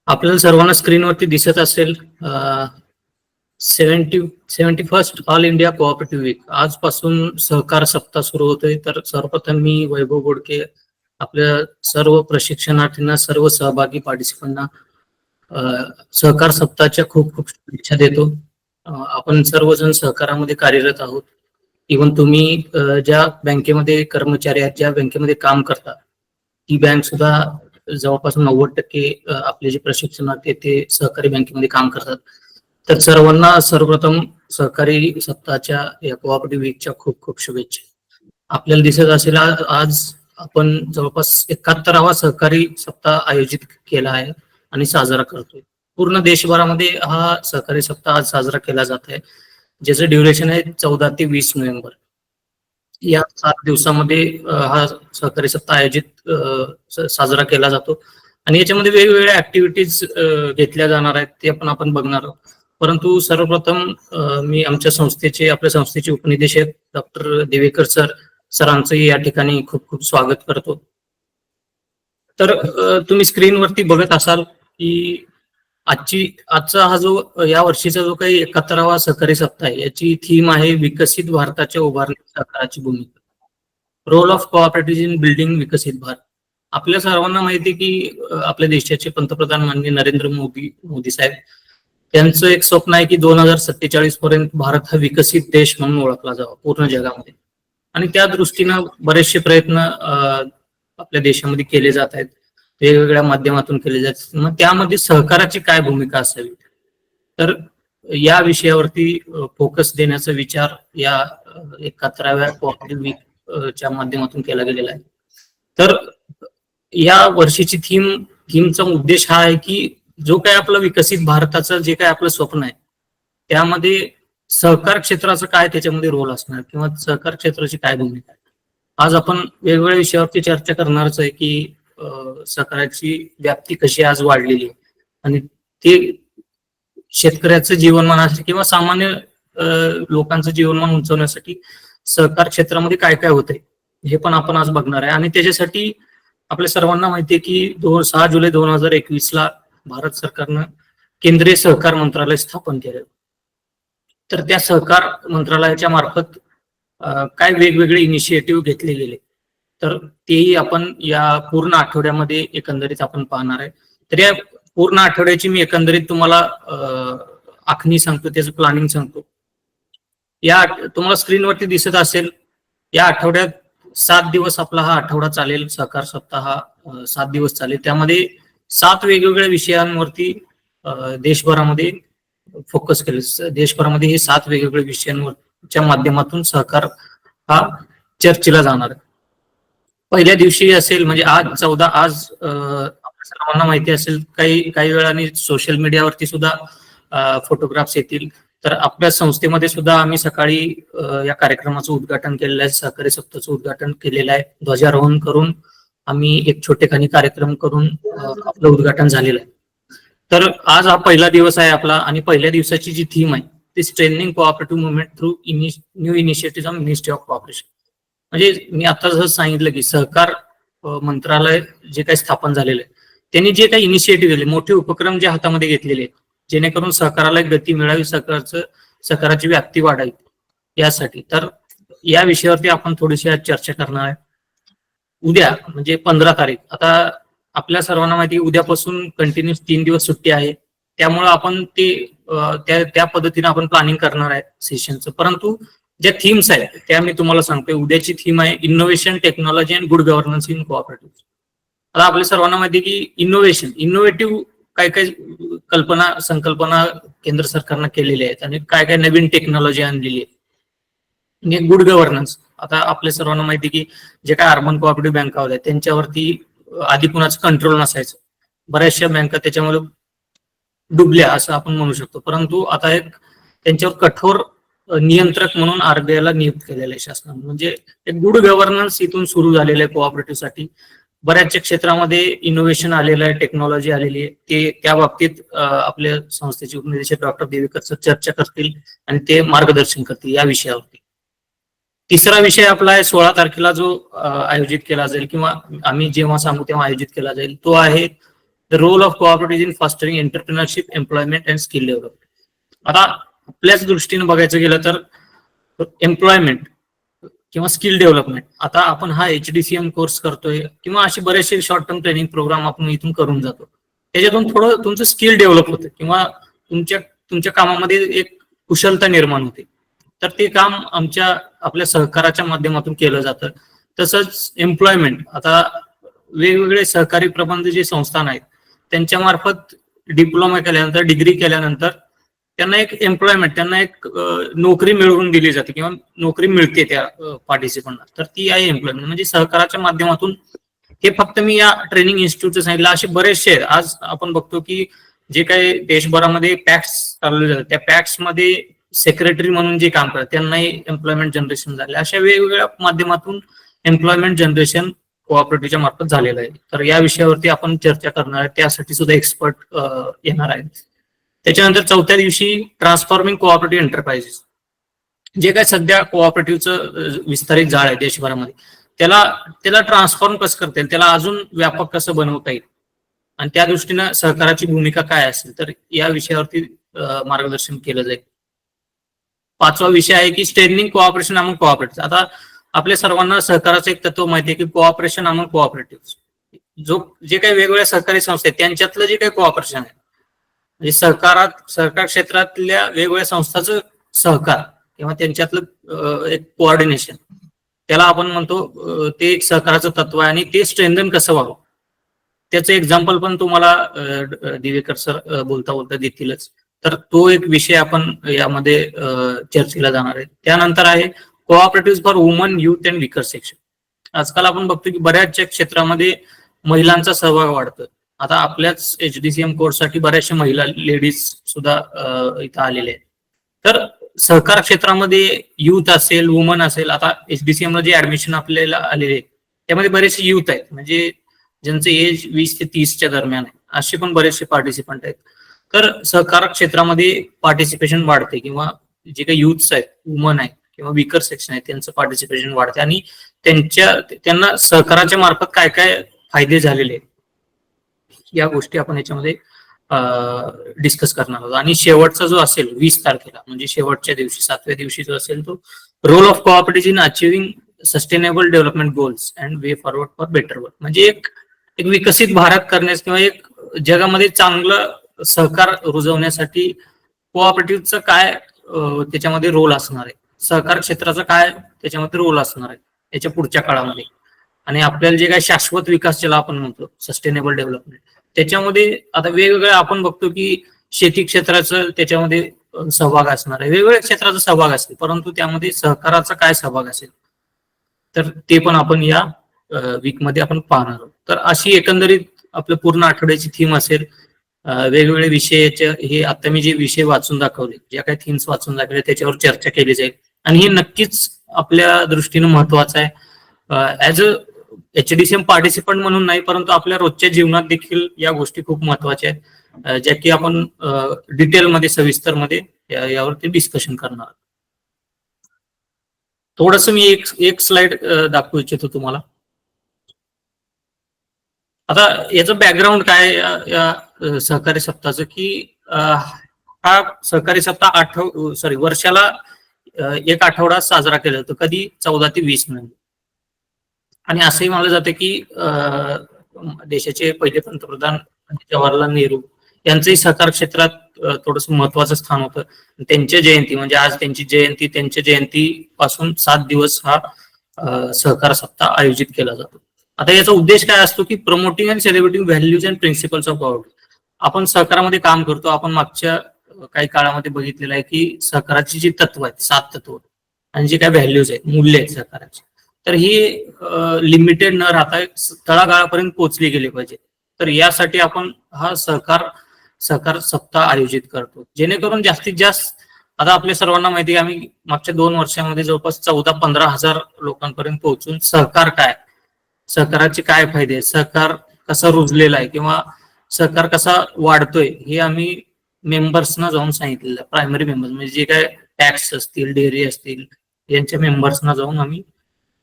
आपल्याला सर्वांना स्क्रीनवरती दिसत असेल 71st all India cooperative weak आजपासून सहकार सप्ताह सुरू होतोय. तर सर्वप्रथम मी वैभव गोडके आपल्या सर्व प्रशिक्षणार्थींना, सर्व सहभागी पार्टिसिपंटना सहकार सप्ताहाच्या खूप खूप शुभेच्छा देतो. आपण सर्वजण सहकारामध्ये कार्यरत आहोत. इव्हन तुम्ही ज्या बँकेमध्ये कर्मचारी आहेत, ज्या बँकेमध्ये काम करता, ती बँक सुद्धा जवळपास 90% आपले जे प्रशिक्षणार्थी ते सहकारी बँकेमध्ये काम करतात. तर सर्वांना सर्वप्रथम सहकारी सप्ताहाच्या या कोऑपरेटिव्ह वीकच्या खूप खूप शुभेच्छा. आपल्याला दिसत असेल आज आपण जवळपास 71वा सहकारी सप्ताह आयोजित केला आहे आणि साजरा करतोय. पूर्ण देशभरामध्ये हा सहकारी सप्ताह आज साजरा केला जात आहे, ज्याचं ड्युरेशन आहे 14 ते 20 नोव्हेंबर. या 7 दिवसामध्ये हा सहकारी सप्ताह आयोजित साजरा केला जातो आणि याच्यामध्ये वेगवेगळ्या ऍक्टिव्हिटीज घेतल्या जाणार आहेत, ते पण आपण बघणार आहोत. परंतु सर्वप्रथम मी आमच्या संस्थेचे, आपल्या संस्थेचे उपनिदेशक डॉक्टर देवेकर सरांचंही या ठिकाणी खूप खूप स्वागत करतो. तर तुम्ही स्क्रीनवरती बघत असाल की आजचा हा जो या वर्षीचा जो काही 71वा सहकारी सप्ताह आहे, याची थीम आहे विकसित भारताच्या उभारणीत सहकाराची भूमिका, role of cooperative in building Viksit Bharat. आपल्या सर्वांना माहिती आहे की आपल्या देशाचे पंतप्रधान माननीय नरेंद्र मोदी साहेब त्यांचं एक स्वप्न आहे की 2047 पर्यंत भारत हा विकसित देश म्हणून ओळखला जावा पूर्ण जगामध्ये. आणि त्या दृष्टीनं बरेचसे प्रयत्न आपल्या देशामध्ये केले जात आहेत, वेगवेगळ्या माध्यमातून केले जातात. मग त्यामध्ये सहकाराची काय भूमिका असावी, तर या विषयावरती फोकस देण्याचा विचार या 71व्या कोऑपरेटिव्ह वीकच्या माध्यमातून केला गेलेला आहे. तर या वर्षीची थीमचा उद्देश हा आहे की जो काय आपलं विकसित भारताचं जे काय आपलं स्वप्न आहे, त्यामध्ये सहकार क्षेत्राचा काय त्याच्यामध्ये रोल असणार किंवा सहकार क्षेत्राची काय भूमिका आहे. आज आपण वेगवेगळ्या विषयावरती चर्चा करणारच आहे की सहकाराची व्याप्ती कशी आज वाढलेली आहे आणि ते शेतकऱ्याचं जीवनमान असेल किंवा सामान्य लोकांचं जीवनमान उंचवण्यासाठी सहकार क्षेत्रामध्ये काय काय होतंय हे पण आपण आज बघणार आहे. आणि त्याच्यासाठी आपल्या सर्वांना माहिती आहे की 6 जुलै 2021 भारत सरकारनं केंद्रीय सहकार मंत्रालय स्थापन केलं. तर त्या सहकार मंत्रालयाच्या मार्फत काय वेगवेगळे इनिशिएटिव्ह घेतले गेले, तर तेही आपण या पूर्ण आठवड्यामध्ये एकंदरीत आपण पाहणार आहे. तर या पूर्ण आठवड्याची मी एकंदरीत तुम्हाला आखणी सांगतो, त्याचं प्लॅनिंग सांगतो. या तुम्हाला स्क्रीनवरती दिसत असेल, या आठवड्यात 7 दिवस आपला हा आठवडा चालेल. सहकार सप्ताह हा 7 दिवस चालेल. त्यामध्ये 7 वेगवेगळ्या विषयांवरती देशभरामध्ये फोकस केले. देशभरामध्ये हे 7 वेगवेगळ्या विषयांवरच्या माध्यमातून सहकार हा चर्चेला जाणार आहे. पहिल्या दिवशी असेल म्हणजे आज 14, आज आपल्या सर्वांना माहिती असेल काही वेळाने सोशल मीडियावरती सुद्धा फोटोग्राफ्स येतील. तर आपल्या संस्थेमध्ये सुद्धा आम्ही सकाळी या कार्यक्रमाचं उद्घाटन केलेलं आहे, सहकारी सप्ताहाचं उद्घाटन केलेलं आहे. ध्वजारोहण करून आम्ही एक छोटेखानी कार्यक्रम करून आपलं उद्घाटन झालेलं आहे. तर आज हा पहिला दिवस आहे आपला आणि पहिल्या दिवसाची जी थीम आहे ती strengthening cooperative movement through new initiative of ministry of cooperation. म्हणजे मी आता जसं सांगितलं की सहकार मंत्रालय जे काही स्थापन झालेलं आहे, त्यांनी जे काही इनिशिएटिव्ह दिले, मोठे उपक्रम जे हातामध्ये घेतलेले आहेत, जेणेकरून सहकाराला गती मिळावी, सहकाराची व्याप्ती वाढावी यासाठी. तर या विषयावरती आपण थोडीशी आज चर्चा करणार आहे. उद्या म्हणजे 15 तारीख, आता आपल्या सर्वांना माहिती उद्यापासून कंटिन्यूस 3 दिवस सुट्टी आहे. त्यामुळे आपण त्या पद्धतीने आपण प्लॅनिंग करणार आहे सेशनचं. परंतु ज्या थीम्स आहेत त्या मी तुम्हाला सांगतोय. उद्याची थीम आहे innovation, technology and good governance in cooperative. आता आपल्या सर्वांना माहिती की इनोव्हेटिव्ह काय काय संकल्पना केंद्र सरकारनं केलेल्या आहेत आणि काय काय नवीन टेक्नॉलॉजी आणलेली आहे. गुड गव्हर्नन्स, आता आपल्या सर्वांना माहिती की जे काय अर्बन कोऑपरेटिव्ह बँका होत्या त्यांच्यावरती आधी कुणाचं कंट्रोल नसायचं. बऱ्याचशा बँका त्याच्यामध्ये डुबल्या असं आपण म्हणू शकतो. परंतु आता एक त्यांच्यावर कठोर नियंत्रक म्हणून आरबीआयला नियुक्त केलेलं आहे शासनाने. म्हणजे एक गुड गव्हर्नन्स इथून सुरू झालेलं आहे कोऑपरेटिव्ह साठी. बऱ्याचशा क्षेत्रामध्ये इनोव्हेशन आलेलं आहे, टेक्नॉलॉजी आलेली आहे. ते त्या बाबतीत आपल्या संस्थेचे उपनिदेशक डॉक्टर देवेकर सर चर्चा करतील आणि ते मार्गदर्शन करतील या विषयावरती. तिसरा विषय आपला आहे 16 तारखेला जो आयोजित केला जाईल किंवा आम्ही जेव्हा सांगू तेव्हा आयोजित केला जाईल, तो आहे the role of cooperative in fostering entrepreneurship, employment and skill development. आता आपल्याच दृष्टीने बघायचं गेलं तर एम्प्लॉयमेंट किंवा स्किल डेव्हलपमेंट, आता आपण हा HDCM कोर्स करतोय किंवा असे बरेचसे शॉर्ट टर्म ट्रेनिंग प्रोग्राम आपण इथून करून जातो, त्याच्यातून थोडं तुमचं स्किल डेव्हलप होतं किंवा तुमच्या कामामध्ये एक कुशलता निर्माण होते. तर ते काम आपल्या सहकाराच्या माध्यमातून केलं जातं. तसंच एम्प्लॉयमेंट, आता वेगवेगळे सहकारी प्रबंध जे संस्थान आहेत त्यांच्या मार्फत डिप्लोमा केल्यानंतर, डिग्री केल्यानंतर त्यांना एक एम्प्लॉयमेंट, त्यांना एक नोकरी मिळवून दिली जाते किंवा नोकरी मिळते त्या पार्टिसिपंटना. तर ती आहे एम्प्लॉयमेंट. म्हणजे सहकाराच्या माध्यमातून, हे फक्त मी या ट्रेनिंग इन्स्टिट्यूटचं सांगितलं, असे बरेचसे आहेत. आज आपण बघतो की जे काही देशभरामध्ये पॅक्स चालवले जातात, त्या पॅक्स मध्ये सेक्रेटरी म्हणून जे काम करतात त्यांनाही एम्प्लॉयमेंट जनरेशन झाले. अशा वेगवेगळ्या माध्यमातून एम्प्लॉयमेंट जनरेशन कोऑपरेटिव्हच्या मार्फत झालेलं आहे. तर या विषयावरती आपण चर्चा करणार आहे, त्यासाठी सुद्धा एक्सपर्ट येणार आहेत. त्याच्यानंतर 4थ्या दिवशी ट्रान्सफॉर्मिंग कोऑपरेटिव्ह एंटरप्राइजेस, जे काय सध्या कोऑपरेटिव्हचं विस्तारित जाळ आहे देशभरामध्ये, त्याला ट्रान्सफॉर्म कसं करता येईल, त्याला अजून व्यापक कसं बनवता येईल आणि त्या दृष्टीनं सहकाराची भूमिका काय असेल, तर या विषयावरती मार्गदर्शन केलं जाईल. 5वा विषय आहे की स्ट्रेंथनिंग कोऑपरेशन अमंग कोऑपरेटिव्ह. आता आपल्या सर्वांना सहकाराचं एक तत्व माहिती आहे की कोऑपरेशन अमंग कोऑपरेटिव्ह, जे काही वेगवेगळ्या सहकारी संस्था आहेत त्यांच्यातलं जे काही कोऑपरेशन आहे, म्हणजे सहकार क्षेत्रातल्या वेगवेगळ्या संस्थांचं सहकार किंवा त्यांच्यातलं एक कोऑर्डिनेशन, त्याला आपण म्हणतो ते एक सहकाराचं तत्व आहे. आणि ते स्ट्रेंथन कसं व्हावं त्याचं एक्झाम्पल पण तुम्हाला दिवेकर सर बोलता बोलता देतीलच. तर तो एक विषय आपण यामध्ये चर्चेला जाणार आहे. त्यानंतर आहे cooperative for women, youth and weaker section. आजकाल आपण बघतो की बऱ्याचशा क्षेत्रामध्ये महिलांचा सहभाग वाढतोय. आता आपल्याच HDCM कोर्ससाठी बऱ्याचशा महिला, लेडीज सुद्धा इथं आलेले आहेत. तर सहकार क्षेत्रामध्ये युथ असेल, वुमन असेल, आता HDCM ला जे ऍडमिशन आपल्याला आलेले त्यामध्ये बरेचसे युथ आहेत, म्हणजे ज्यांचं एज 20 ते 30च्या दरम्यान आहे, असे पण बरेचसे पार्टिसिपंट आहेत. तर सहकार क्षेत्रामध्ये पार्टिसिपेशन वाढते किंवा जे काही युथ्स आहेत, वुमन आहेत किंवा विकर सेक्शन आहे, त्यांचं पार्टिसिपेशन वाढते आणि त्यांना सहकाराच्या मार्फत काय काय फायदे झालेले आहेत या गोष्टी आपण याच्यामध्ये डिस्कस करणार आहोत. आणि शेवटचा जो असेल 20 तारखेला, म्हणजे शेवटच्या दिवशी 7व्या दिवशी जो असेल, तो role of cooperative in achieving sustainable development goals and way forward for better work. म्हणजे एक विकसित भारत करण्यास किंवा एक जगामध्ये चांगलं सहकार रुजवण्यासाठी कोऑपरेटिव्हचं काय त्याच्यामध्ये रोल असणार आहे, सहकार क्षेत्राचा काय त्याच्यामध्ये रोल असणार आहे याच्या पुढच्या काळामध्ये. आणि आपल्याला जे काही शाश्वत विकास ज्याला आपण म्हणतो सस्टेनेबल डेव्हलपमेंट, त्याच्यामध्ये आता वेगवेगळं आपण बघतो की शेती क्षेत्राचं त्याच्यामध्ये सहभाग असणार आहे, वेगवेगळ्या क्षेत्राचा सहभाग असेल, परंतु त्यामध्ये सहकाराचा काय सहभाग असेल तर ते पण आपण या वीकमध्ये आपण पाहणार आहोत. तर अशी एकंदरीत आपलं पूर्ण आठवड्याची थीम असेल. वेगवेगळे विषयाचे, हे आता मी जे विषय वाचून दाखवले, ज्या काही थीम्स वाचून दाखवले त्याच्यावर चर्चा केली जाईल. आणि हे नक्कीच आपल्या दृष्टीनं महत्वाचं आहे. ऍज अ HDCM पार्टिसिपंट म्हणून नाही, परंतु आपल्या रोजच्या जीवनात देखील या गोष्टी खूप महत्वाच्या आहेत, ज्या की आपण डिटेलमध्ये, सविस्तरमध्ये यावरती डिस्कशन करणार. थोडस मी एक स्लाइड दाखवू इच्छितो तुम्हाला. आता याचं बॅकग्राऊंड काय या सहकारी सप्ताहाचं, की हा सहकारी सप्ताह वर्षाला एक आठवडा साजरा केला जातो. कधी? 14 ते 20 नोव्हेंबर. आणि असंही मानलं जातं की देशाचे पहिले पंतप्रधान जवाहरलाल नेहरू यांचंही सहकार क्षेत्रात थोडस महत्वाचं स्थान होतं. त्यांच्या जयंती, म्हणजे आज त्यांची जयंती, त्यांच्या जयंतीपासून 7 दिवस हा सहकार सप्ताह आयोजित केला जातो. आता याचा उद्देश काय असतो की promoting and celebrating values and principles of government. आपण सहकारामध्ये काम करतो, आपण मागच्या काही काळामध्ये बघितलेलं आहे की सहकाराची जी तत्व आहेत, 7 तत्व आणि जे काही व्हॅल्यूज आहेत, मूल्य आहेत सहकाराची, तर ही लिमिटेड न राहता तळागाळापर्यंत पोहोचली गेली पाहिजे. तर यासाठी आपण हा सहकार सप्ताह आयोजित करतो, जेणेकरून जास्तीत जास्त, आता आपल्या सर्वांना माहिती आहे आम्ही मागच्या 2 वर्षामध्ये जवळपास 14-15 हजार लोकांपर्यंत पोहोचून सहकार काय, सहकाराचे काय फायदे, सहकार कसा रुजलेला आहे किंवा सहकार कसा वाढतोय हे आम्ही मेंबर्सना जाऊन सांगितलेलं. प्रायमरी मेंबर्स म्हणजे जे काय टॅक्स असतील, डेअरी असतील, यांच्या मेंबर्सना जाऊन आम्ही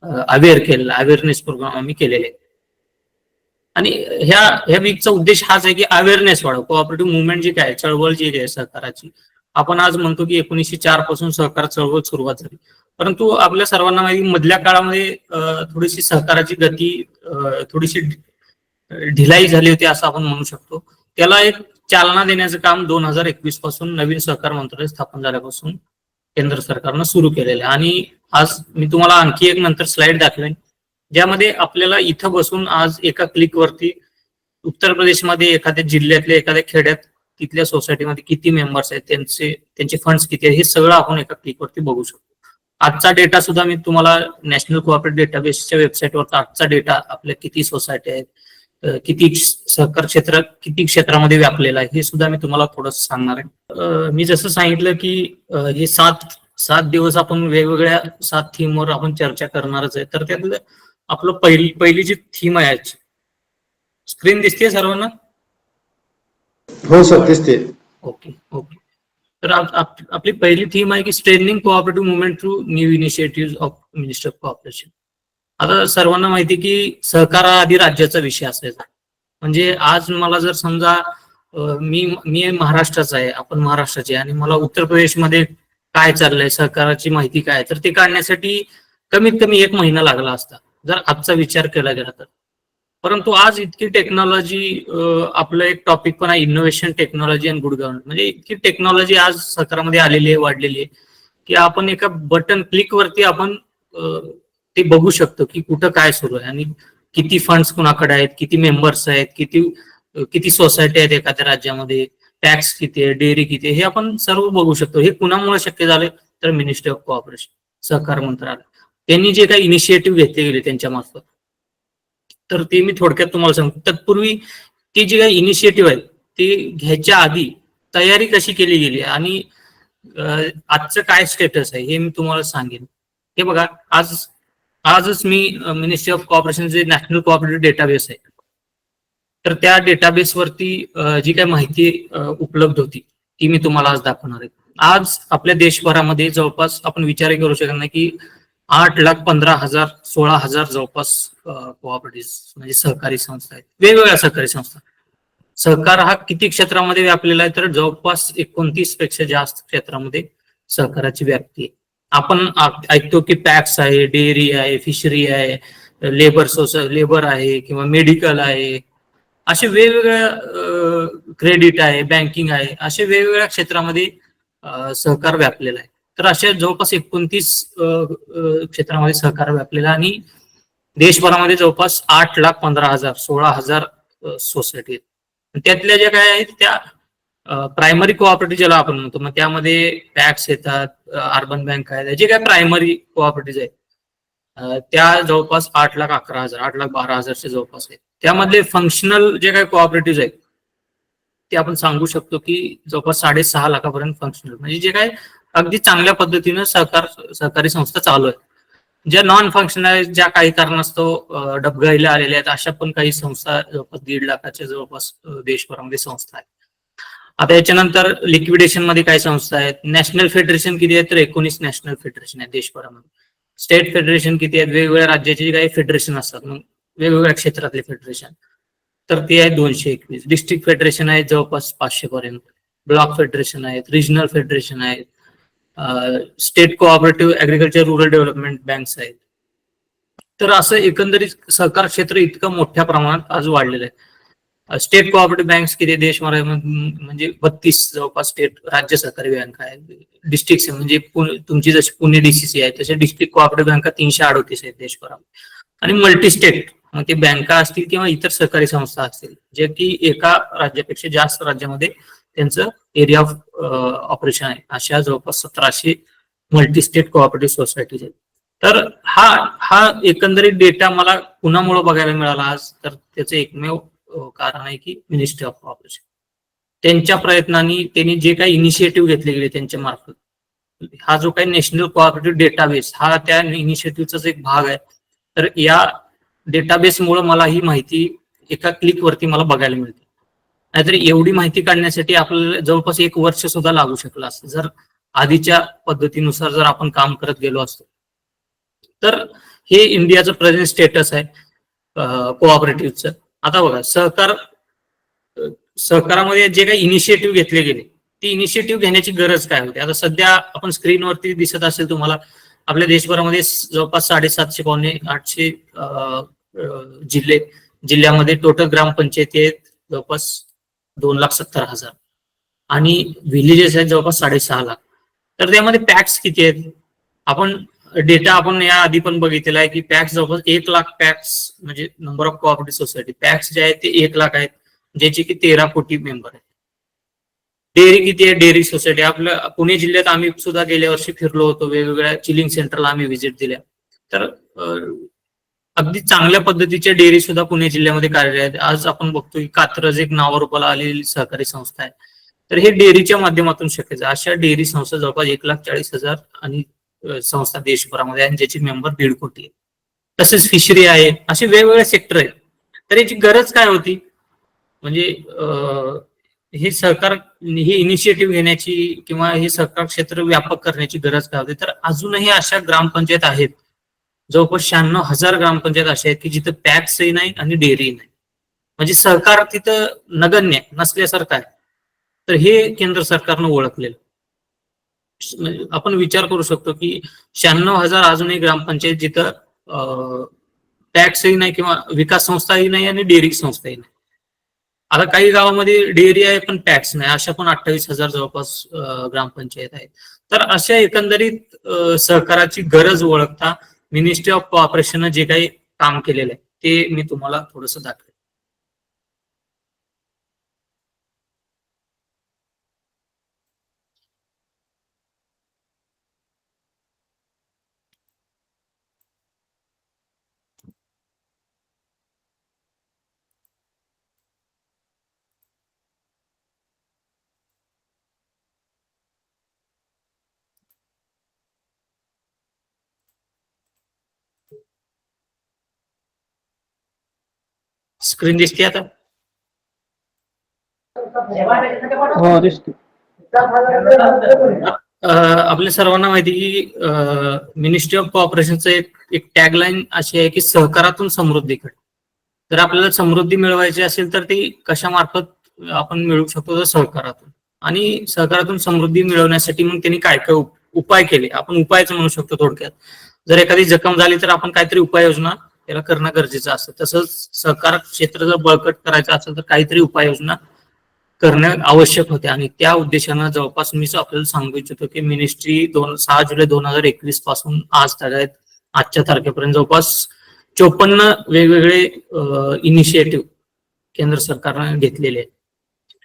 अवेअरनेस प्रोग्राम आम्ही केलेले. आणि ह्या वीकचा उद्देश हाच आहे की अवेअरनेस वाढव. कोऑपरेटिव्ह मुवमेंट जी काय चळवळ जी आहे सहकाराची, आपण आज म्हणतो की 1904 पासून सहकार चळवळ सुरुवात झाली, परंतु आपल्या सर्वांना माहिती मधल्या काळामध्ये थोडीशी सहकाराची गती थोडीशी ढिलाई झाली होती असं आपण म्हणू शकतो. त्याला एक चालना देण्याचं काम 2021 पासून नवीन सहकार मंत्रालय स्थापन झाल्यापासून केंद्र सरकारनं सुरू केलेलं आहे. आणि आज मी तुम्हाला आणखी एक नंतर स्लाइड दाखवेन ज्यामध्ये आपल्याला इथं बसून आज एका क्लिकवरती उत्तर प्रदेशमध्ये एखाद्या जिल्ह्यातल्या एखाद्या खेड्यात तिथल्या सोसायटीमध्ये किती मेंबर्स आहेत, त्यांचे फंड्स किती आहेत, हे सगळं आपण एका क्लिकवरती बघू शकतो. आजचा डेटा सुद्धा मी तुम्हाला नॅशनल कोऑपरेटिव्ह डेटाबेसच्या वेबसाईटवर आजचा डेटा आपल्या किती सोसायटी आहेत, किती सहकार क्षेत्र किती क्षेत्रामध्ये व्यापलेला आहे हे सुद्धा मी तुम्हाला थोडंसं सांगणार आहे. मी जसं सांगितलं की हे सात दिवस आपण वेगवेगळ्या 7 थीमवर आपण चर्चा करणारच आहे. तर त्यातलं आपलं पहिली जी थीम आहे, स्क्रीन दिसते सर्वांना? हो सर दिसते. ओके. तर आपली पहिली थीम आहे की strengthening cooperative movement through new initiative of minister of cooperation. आता सर्वांना माहिती की सहकार हा आधी राज्याचा विषय असायचा. म्हणजे आज मला जर समजा मी महाराष्ट्राचा आहे, आपण महाराष्ट्राचे, आणि मला उत्तर प्रदेशमध्ये काय चाललंय, सहकाराची माहिती काय, तर ते काढण्यासाठी कमीत कमी 1 महिना लागला असता जर आजचा विचार केला गेला तर. परंतु आज इतकी टेक्नॉलॉजी, आपलं एक टॉपिक पण आहे innovation, technology and good governance, म्हणजे इतकी टेक्नॉलॉजी आज सहकारामध्ये आलेली आहे, वाढलेली आहे की आपण एका बटन क्लिकवरती आपण ते बघू शकतो की कुठं काय सुरू आहे आणि किती फंड्स कुणाकडे आहेत, किती मेंबर्स आहेत, किती सोसायटी आहेत एखाद्या राज्यामध्ये, टॅक्स किती आहे, डेअरी किती आहे, हे आपण सर्व बघू शकतो. हे कुणामुळे शक्य झालं तर मिनिस्ट्री ऑफ कोऑपरेशन, सहकार मंत्रालय, त्यांनी जे काही इनिशिएटिव्ह घेतले गेले त्यांच्या मार्फत. तर ते मी थोडक्यात तुम्हाला सांगतो. तत्पूर्वी ती जी काही इनिशिएटिव्ह आहेत ते घ्यायच्या आधी तयारी कशी केली गेली आणि आजचं काय स्टेटस आहे हे मी तुम्हाला सांगेन. हे बघा, आजच मी मिनिस्ट्री ऑफ कोऑपरेशन जे नॅशनल कोऑपरेटिव्ह डेटाबेस आहे, तर त्या डेटाबेसवरती जी काही माहिती उपलब्ध होती ती मी तुम्हाला आज दाखवणार आहे. आज आपल्या देशभरामध्ये जवळपास आपण विचारही करू शकत नाही की 8,15,000 16,000 जवळपास कोऑपरेटिव्ह म्हणजे सहकारी संस्था आहेत, वेगवेगळ्या सहकारी संस्था. सहकार हा किती क्षेत्रामध्ये व्यापलेला आहे तर जवळपास 29 पेक्षा जास्त क्षेत्रामध्ये सहकाराची व्याप्ती आहे. आपण ऐकतो की पॅक्स आहे, डेअरी आहे, फिशरी आहे, लेबर आहे किंवा मेडिकल आहे, असे वेगवेगळ्या, क्रेडिट आहे, बँकिंग आहे, असे वेगवेगळ्या क्षेत्रामध्ये सहकार व्यापलेला आहे. तर अशा जवळपास 29 क्षेत्रामध्ये सहकार व्यापलेला आणि देशभरामध्ये जवळपास 8,15,000 16,000 सोसायटी आहेत. त्यातल्या ज्या काय आहेत त्या प्रायमरी कोऑपरेटिव्ह ज्याला आपण म्हणतो, मग त्यामध्ये पॅक्स येतात, अर्बन बँक आहे, जे काय प्रायमरी कोऑपरेटिव्ह आहेत त्या जवळपास 8,11,000 8,12,000च्या जवळपास आहेत. त्यामधले फंक्शनल जे काही कोऑपरेटिव्ह आहेत ते आपण सांगू शकतो की जवळपास 6.5 लाखापर्यंत फंक्शनल, म्हणजे जे काय अगदी चांगल्या पद्धतीनं सहकारी संस्था चालू आहेत. ज्या नॉन फंक्शनल आहेत, ज्या काही कारणास्तव डबघाईला आलेल्या आहेत, अशा पण काही संस्था जवळपास 1.5 लाखाच्या जवळपास देशभरामध्ये संस्था आहेत. आता याच्यानंतर लिक्विडेशन मध्ये काही संस्था आहेत. नॅशनल फेडरेशन किती आहेत तर 19 नॅशनल फेडरेशन आहेत देशभरामध्ये. स्टेट फेडरेशन किती आहेत, वेगवेगळ्या राज्याचे काही फेडरेशन असतात मग वेगवेगळ्या क्षेत्रातले फेडरेशन, तर ते आहेत 221. डिस्ट्रिक्ट फेडरेशन आहेत जवळपास 500 पर्यंत. ब्लॉक फेडरेशन आहेत, रिजनल फेडरेशन आहेत, state cooperative agriculture rural development banks आहेत. तर असं एकंदरीत सहकार क्षेत्र इतकं मोठ्या प्रमाणात आज वाढलेलं आहे. स्टेट कोऑपरेटिव्ह बँक्स किती देशभरात म्हणजे 32 जवळपास स्टेट राज्य सहकारी बँक आहेत. डिस्ट्रिक्ट म्हणजे तुमची जशी पुणे डीसीसी आहे तसे डिस्ट्रिक्ट कोऑपरेटिव्ह बँका 338 आहेत देशभरामध्ये. आणि मल्टी स्टेट, मग ते बँका असतील किंवा इतर सहकारी संस्था असतील जे की एका राज्यापेक्षा जास्त राज्यामध्ये त्यांचं एरिया ऑफ ऑपरेशन आहे, अशा जवळपास 1700 मल्टी स्टेट कोऑपरेटिव्ह सोसायटीज आहेत. तर हा एकंदरीत डेटा मला कुणामुळे बघायला मिळाला आज, तर त्याचं एकमेव कारण आहे की मिनिस्ट्री ऑफ कोऑपरेशन त्यांच्या प्रयत्नांनी त्यांनी जे काही इनिशिएटिव्ह घेतले गेले त्यांच्या मार्फत, हा जो काही नॅशनल कोऑपरेटिव्ह डेटाबेस हा त्या इनिशिएटिव्हचाच एक भाग आहे. तर या डेटाबेसमुळे मला ही माहिती एका क्लिकवरती मला बघायला मिळते. नाहीतर एवढी माहिती काढण्यासाठी आपल्याला जवळपास 1 वर्ष सुद्धा लागू शकलं असतं जर आधीच्या पद्धतीनुसार जर आपण काम करत गेलो असतो. तर हे इंडियाचं प्रेझेंट स्टेटस आहे कोऑपरेटिव्हचं. आता बघा, सहकारामध्ये जे काही इनिशिएटिव्ह घेतले गेले, ती इनिशिएटिव्ह घेण्याची गरज काय होती? आता सध्या आपण स्क्रीनवरती दिसत असेल तुम्हाला, आपल्या देशभरामध्ये जवळपास 750 पावणे 800 जिल्ह्यामध्ये टोटल ग्रामपंचायती आहेत जवळपास 2,70,000 आणि व्हिलेजेस आहेत जवळपास 6.5 लाख. तर त्यामध्ये पॅक्स किती आहेत? आपण डेटा आपण या आधी पण बघितलेला आहे की पॅक्स जवळपास 1 लाख पॅक्स, म्हणजे number of cooperative society PACS जे आहेत ते 1 लाख आहेत, ज्याचे की 13 कोटी मेंबर आहेत. डेअरी किती आहे? डेअरी सोसायटी आपल्या पुणे जिल्ह्यात आम्ही सुद्धा गेल्या वर्षी फिरलो होतो, वेगवेगळ्या चिलिंग सेंटरला आम्ही व्हिजिट दिल्या. तर अगदी चांगल्या पद्धतीच्या डेअरी सुद्धा पुणे जिल्ह्यामध्ये कार्यरत आहेत. आज आपण बघतो की कात्रज एक नावारूपाला आलेली सहकारी संस्था आहे. तर हे डेअरीच्या माध्यमातून शक्य आहे. अशा डेअरी संस्था जवळपास 1,40,000 आणि संस्था देशभरामध्ये आहे, ज्याची मेंबर 1.5 कोटी आहे. तसेच फिशरी आहे, असे वेगवेगळे सेक्टर आहेत. तर याची गरज काय होती? म्हणजे हे सहकार, ही इनिशिएटिव्ह घेण्याची किंवा हे सहकार क्षेत्र व्यापक करण्याची गरज काय होती? तर अजूनही अशा ग्रामपंचायत आहेत, जवळपास 96,000 ग्रामपंचायत अशा आहेत की जिथं पॅक्सही नाही आणि डेअरी नाही, म्हणजे सहकार तिथं नगण्य नसल्यासारखं आहे. तर हे केंद्र सरकारनं ओळखलेलं. आपण विचार करू शकतो की 96,000 अजूनही ग्रामपंचायत जिथं पॅक्सही नाही किंवा विकास संस्थाही नाही आणि डेअरी संस्थाही नाही. आता काही गावामध्ये डेअरी आहे पण पॅक्स नाही, अशा पण 28,000 जवळपास ग्रामपंचायत आहेत. तर अशा एकंदरीत सहकाराची गरज ओळखता मिनिस्ट्री ऑफ कॉर्पोरेशननं जे काही काम केलेलं आहे ते मी तुम्हाला थोडंसं दाखवेन. स्क्रीन दिसते आता? हो दिसते. आपल्या सर्वांना माहिती की मिनिस्ट्री ऑफ कॉर्पोरेशनचं एक टॅगलाईन अशी आहे की सहकारातून समृद्धीकडे. जर आपल्याला समृद्धी मिळवायची असेल तर ती कशामार्फत आपण मिळवू शकतो? तर सहकारातून. आणि सहकारातून समृद्धी मिळवण्यासाठी मग त्यांनी काय काय उपाय केले, आपण उपायच म्हणू शकतो थोडक्यात. जर एखादी जखम झाली तर आपण काहीतरी उपाययोजना त्याला करणं गरजेचं असतं. तसंच सहकार क्षेत्र जर बळकट करायचं असेल तर काहीतरी उपाययोजना करणं आवश्यक होते. आणि त्या उद्देशानं जवळपास मी आपल्याला सांगू इच्छितो की मिनिस्ट्री 6 जुलै 2021 पासून आजच्या तारखेपर्यंत जवळपास 54 वेगवेगळे इनिशिएटिव्ह केंद्र सरकारनं घेतलेले आहेत.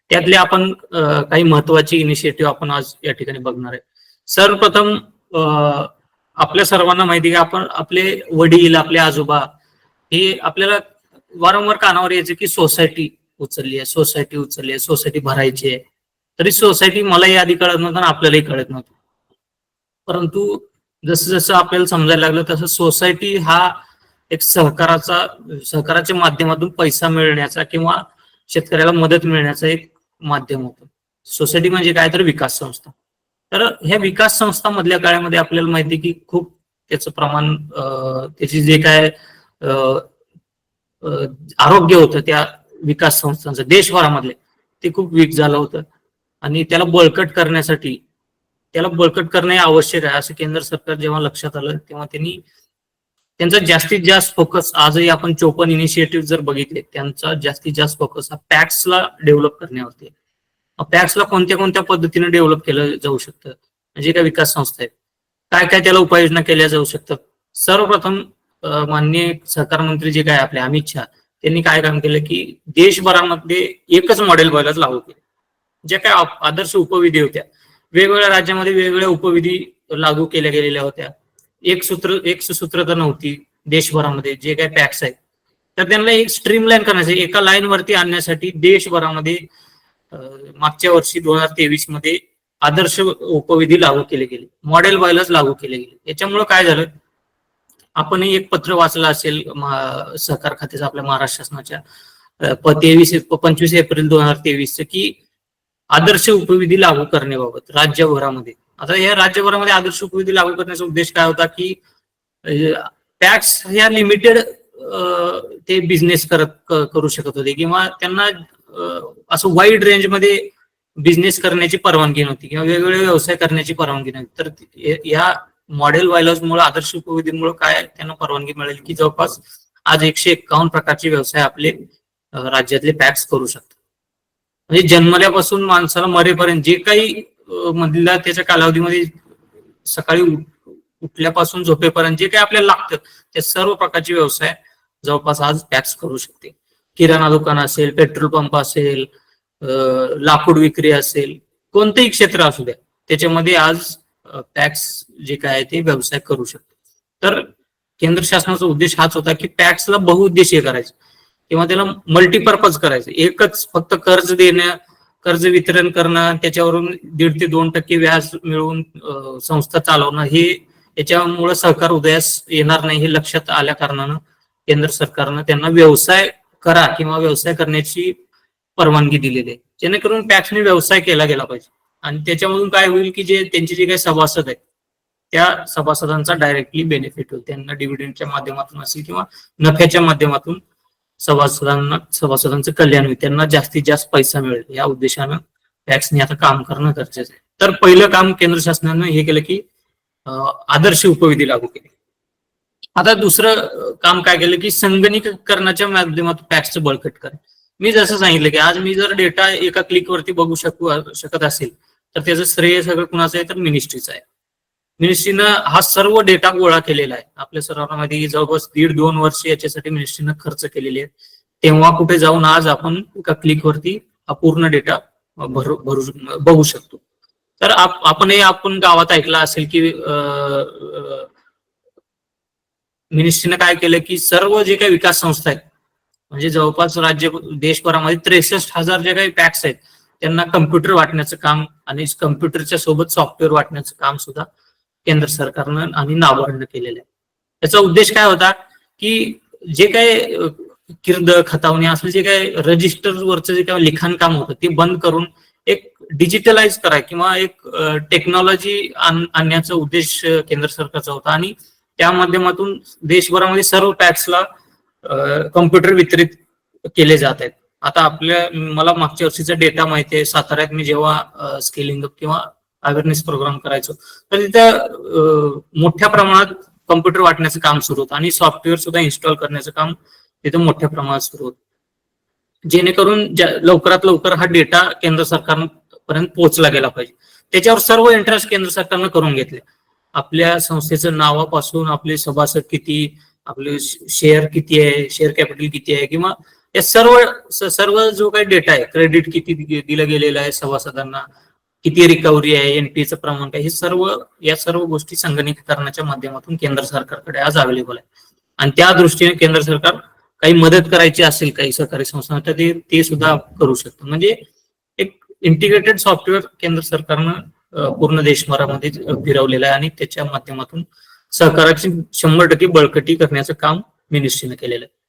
त्यातले आपण काही महत्वाची इनिशिएटिव्ह आपण आज या ठिकाणी बघणार आहे. सर्वप्रथम आपल्या सर्वांना माहिती आहे की आपण आपले वडील, आपले आजोबा हे आपल्याला वारंवार कानावर यायचे की सोसायटी उचलली आहे, सोसायटी भरायची आहे. तरी सोसायटी मलाही आधी कळत नव्हतं आणि आपल्यालाही कळत नव्हतं. परंतु जसं जसं आपल्याला समजायला लागलं तसं सोसायटी हा एक सहकाराच्या माध्यमातून पैसा मिळण्याचा किंवा शेतकऱ्याला मदत मिळण्याचा एक माध्यम होतं. सोसायटी म्हणजे काय? तर विकास संस्था. तर ह्या विकास संस्था मधल्या काळामध्ये आपल्याला माहिती की खूप त्याचं प्रमाण, त्याची जे काय आरोग्य होतं त्या विकास संस्थांचं देशभरामधले, ते खूप वीक झालं होतं. आणि त्याला बळकट करणे आवश्यक आहे असं केंद्र सरकार जेव्हा लक्षात आलं तेव्हा त्यांचा जास्तीत जास्त फोकस, आजही आपण 54 इनिशिएटिव्ह जर बघितले, त्यांचा जास्तीत जास्त फोकस हा पॅक्सला डेव्हलप करण्यावरती. पॅक्सला कोणत्या कोणत्या पद्धतीने डेव्हलप केलं जाऊ शकतं, म्हणजे काय विकास संस्था आहेत, काय काय त्याला उपाययोजना केल्या जाऊ शकतात. सर्वप्रथम माननीय सहकार मंत्री जे काय आपले अमित शहा, त्यांनी काय काम केलं की देशभरामध्ये एकच मॉडेल बॉयलर लागू केले. ज्या काय आदर्श उपविधी होत्या, वेगवेगळ्या राज्यामध्ये वेगवेगळ्या उपविधी लागू केल्या गेलेल्या होत्या. एक सुसूत्रता नव्हती देशभरामध्ये जे काही पॅक्स आहेत. तर त्यांना एक स्ट्रीमलाईन करण्यासाठी, एका लाईन वरती आणण्यासाठी देशभरामध्ये मागच्या वर्षी 2023 मध्ये आदर्श उपविधी लागू केले गेले, मॉडेल बॉयलर्स लागू केले गेले. याच्यामुळे काय झालं, आपणही एक पत्र वाचलं असेल सहकार खात्याचं आपल्या महाराष्ट्र शासनाच्या 25 एप्रिल 2023 की आदर्श उपविधी लागू करण्याबाबत राज्यभरामध्ये. आता या राज्यभरामध्ये आदर्श उपविधी लागू करण्याचा उद्देश काय होता की पॅक्स ह्या लिमिटेड ते बिझनेस करू शकत होते किंवा त्यांना असं वाईड रेंजमध्ये बिझनेस करण्याची परवानगी नव्हती किंवा वेगवेगळे व्यवसाय करण्याची परवानगी नव्हती. तर या मॉडेल बायलॉजमुळे, आदर्श उपविधीमुळे काय त्यांना परवानगी मिळेल की जवळपास आज 151 प्रकारचे व्यवसाय आपले राज्यातले पॅक्स करू शकतात. म्हणजे जन्मल्यापासून माणसाला मरेपर्यंत जे काही मधल्या त्याच्या कालावधीमध्ये सकाळी उठल्यापासून झोपेपर्यंत जे काही आपल्याला लागतं ते सर्व प्रकारचे व्यवसाय जवळपास आज पॅक्स करू शकते. किराणा दुकान असेल, पेट्रोल पंप असेल, लाकूड विक्री असेल, कोणतेही क्षेत्र असू द्या त्याच्यामध्ये आज पॅक्स जे काय ते व्यवसाय करू शकतो. तर केंद्र शासनाचा उद्देश हाच होता की पॅक्सला बहुउद्देशीय करायचं किंवा त्याला मल्टीपर्पज करायचं. एकच फक्त कर्ज देणं, कर्ज वितरण करणं, त्याच्यावरून 1.5 ते 2% व्याज मिळवून संस्था चालवणं, हे याच्यामुळे सहकार उदयास येणार नाही हे लक्षात आल्या कारणानं केंद्र सरकारनं त्यांना व्यवसाय करा किंवा व्यवसाय करण्याची परवानगी दिलेली आहे, जेणेकरून पॅक्सने व्यवसाय केला गेला पाहिजे. आणि त्याच्यामधून काय होईल की जे त्यांचे जे काही सभासद आहेत त्या सभासदांचा डायरेक्टली बेनिफिट होईल. त्यांना डिव्हिडंडच्या माध्यमातून असेल किंवा नफ्याच्या माध्यमातून सभासदांचं कल्याण होईल, त्यांना जास्तीत जास्त पैसा मिळेल. या उद्देशानं पॅक्सने आता काम करणं गरजेचं आहे. तर पहिलं काम केंद्र शासनानं हे केलं की आदर्श उपविधी लागू केले. आता दुसरं काम काय केलं की संगणकीकरणाच्या माध्यमातून पॅक्सचं बळकट करा. मी जसं सांगितलं की आज मी जर डेटा एका क्लिकवरती बघू शकत असेल तर त्याचं श्रेय सगळं कुणाचं आहे तर मिनिस्ट्रीचं आहे. मिनिस्ट्रीनं हा सर्व डेटा गोळा केलेला आहे. आपल्या सर्वांना माहिती जवळपास 1.5-2 वर्ष याच्यासाठी मिनिस्ट्रीनं खर्च केलेले आहेत. तेव्हा कुठे जाऊन आज आपण एका क्लिकवरती हा पूर्ण डेटा बघू शकतो. तर आपण गावात ऐकलं असेल की मिनिस्ट्रीनं काय केलं की सर्व जे काही विकास संस्था आहेत म्हणजे जवळपास देशभरामध्ये 63,000 जे काही पॅक्स आहेत त्यांना कम्प्युटर वाटण्याचं काम आणि कम्प्युटरच्या सोबत सॉफ्टवेअर वाटण्याचं काम सुद्धा केंद्र सरकारनं आणि नाबार्डनं केलेलं आहे. त्याचा उद्देश काय होता की जे काही किर्द खतावणी असं जे काही रजिस्टरवरचं जे काही लिखाण काम होतं ते बंद करून एक डिजिटलाइज करा किंवा एक टेक्नॉलॉजी आणण्याचा उद्देश केंद्र सरकारचा होता. आणि त्या माध्यमातून देशभरामध्ये सर्व पॅक्सला कम्प्युटर वितरित केले जात आहेत. आता मला मागच्या वर्षीचा डेटा माहिती आहे. साताऱ्यात मी जेव्हा स्किलिंग अप किंवा अवेअरनेस प्रोग्राम करायचो तर तिथं मोठ्या प्रमाणात कम्प्युटर वाटण्याचं काम सुरू होतं आणि सॉफ्टवेअर सुद्धा इन्स्टॉल करण्याचं काम तिथं मोठ्या प्रमाणात सुरू होतं, जेणेकरून लवकरात लवकर हा डेटा केंद्र सरकारपर्यंत पोहोचला गेला पाहिजे. त्याच्यावर सर्व इंटरेस्ट केंद्र सरकारनं करून घेतले. आपल्या संस्थेचं नावापासून आपले सभासद किती, आपले शेअर किती आहे, शेअर कॅपिटल किती आहे किंवा या सर्व जो काही डेटा आहे, क्रेडिट किती दिलं गेलेलं आहे सभासदांना, किती रिकव्हरी आहे, एनपीचं प्रमाण काय, या सर्व गोष्टी संगणकीकरणाच्या माध्यमातून केंद्र सरकारकडे आज अवेलेबल आहे. आणि त्या दृष्टीने केंद्र सरकार काही मदत करायची असेल काही सहकारी संस्थांना तर ते सुद्धा करू शकतं. म्हणजे एक इंटिग्रेटेड सॉफ्टवेअर केंद्र सरकारनं पूर्ण देशभरामध्ये फिरवलेलं आहे आणि त्याच्या माध्यमातून सहकाराची 100% बळकटी करण्याचं काम मिनिस्ट्रीने केलेलं आहे.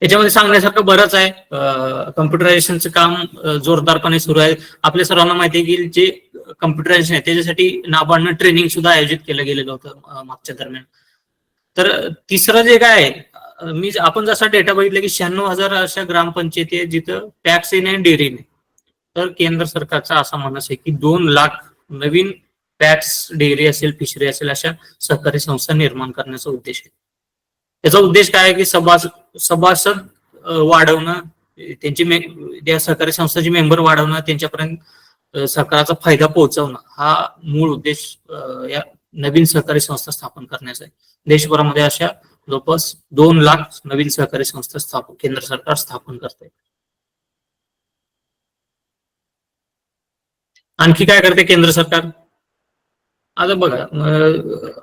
याच्यामध्ये सांगण्यासारखं बरंच आहे. कम्प्युटरायझेशनचं काम जोरदारपणे सुरू आहे. आपल्या सर्वांना माहिती आहे की जे कम्प्युटरायझेशन आहे त्याच्यासाठी नाबार्डनं ट्रेनिंग सुद्धा आयोजित केलं गेलेलं होतं मागच्या दरम्यान. तर तिसरं जे काय आहे, आपण जसा डेटा बघितला की 96,000 अशा ग्रामपंचायती आहेत जिथं पॅक्स नाही डेअरी नाही. तर केंद्र सरकारचा असा मानस आहे की 2 लाख नवीन पॅक्स, डेअरी असेल, फिशरी असेल अशा सहकारी संस्था निर्माण करण्याचा उद्देश आहे. त्याचा उद्देश काय आहे की सभासद वाढवणं, त्या सहकारी संस्थांचे मेंबर वाढवणं, त्यांच्यापर्यंत सहकाराचा फायदा पोहोचवणं हा मूळ उद्देश या नवीन सहकारी संस्था स्थापन करण्याचा आहे. देशभरामध्ये अशा जवळपास 2 लाख नवीन सहकारी संस्था केंद्र सरकार स्थापन करते. आणखी काय करते केंद्र सरकार? आता बघा,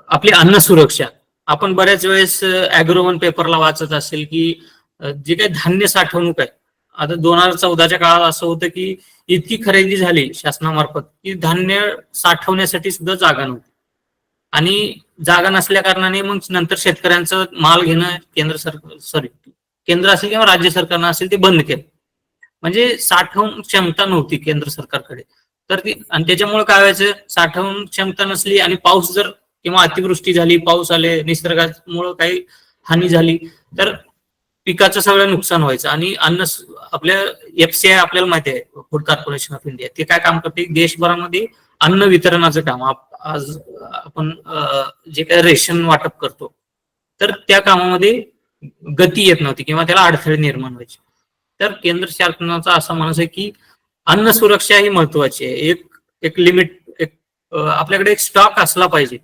आपली अन्न सुरक्षा, आपण बऱ्याच वेळेस अॅग्रोवन पेपरला वाचत असेल की जे काही धान्य साठवणूक आहे, आता 2014च्या काळात असं होतं की इतकी खरेदी झाली शासनामार्फत की धान्य साठवण्यासाठी सुद्धा जागा नव्हती आणि जागा नसल्या कारणाने मग नंतर शेतकऱ्यांचं माल घेणं केंद्र असेल किंवा राज्य सरकारनं असेल ते बंद केलं. म्हणजे साठवण क्षमता नव्हती केंद्र सरकारकडे. तर आणि त्याच्यामुळे काय व्हायचं, साठवण क्षमता नसली आणि पाऊस जर किंवा अतिवृष्टी झाली, पाऊस आले, निसर्गामुळे काही हानी झाली तर पिकाचं सगळं नुकसान व्हायचं. आणि आपल्या FCI आपल्याला माहिती आहे, फूड कॉर्पोरेशन ऑफ इंडिया, ते काय काम करते, देशभरामध्ये अन्न वितरणाचं काम. आज आपण जे काय रेशन वाटप करतो, तर त्या कामामध्ये गती येत नव्हती किंवा त्याला अडथळे निर्माण व्हायचे. तर केंद्र शासनाचा असा मानस आहे की अन्न सुरक्षा ही महत्वाची आहे. एक लिमिट, आपल्याकडे एक स्टॉक असला पाहिजे,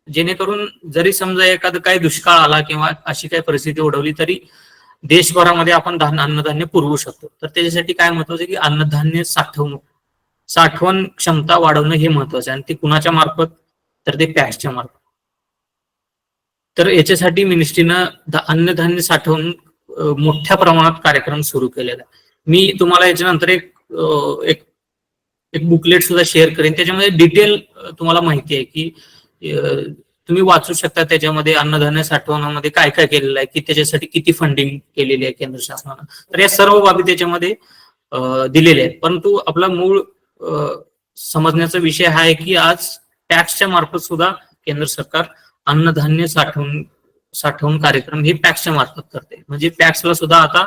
जेणेकरून जरी समजा एखादं काही दुष्काळ आला किंवा अशी काही परिस्थिती ओढवली तरी देशभरामध्ये आपण अन्नधान्य पुरवू शकतो. तर त्याच्यासाठी काय महत्वाचं आहे की अन्नधान्य साठवण क्षमता वाढवणं हे महत्वाचं आहे. आणि ते कुणाच्या मार्फत, तर ते पॅक्सच्या मार्फत. तर याच्यासाठी मिनिस्ट्रीनं अन्नधान्य साठवून मोठ्या प्रमाणात कार्यक्रम सुरू केलेला आहे. मी तुम्हाला याच्यानंतर एक बुकलेट सुद्धा शेअर करेन, त्याच्यामध्ये डिटेल तुम्हाला माहिती आहे की तुम्ही वाचू शकता. त्याच्यामध्ये अन्नधान्य साठवण्यामध्ये काय काय केलेलं आहे, की त्याच्यासाठी किती फंडिंग केलेली आहे केंद्र शासनानं. तर या सर्व बाबी त्याच्यामध्ये दिलेले आहेत. परंतु आपला मूळ समजण्याचा विषय हा आहे की आज पॅक्सच्या मार्फत सुद्धा केंद्र सरकार अन्नधान्य साठवून कार्यक्रम हे पॅक्सच्या मार्फत करते. म्हणजे पॅक्सला सुद्धा आता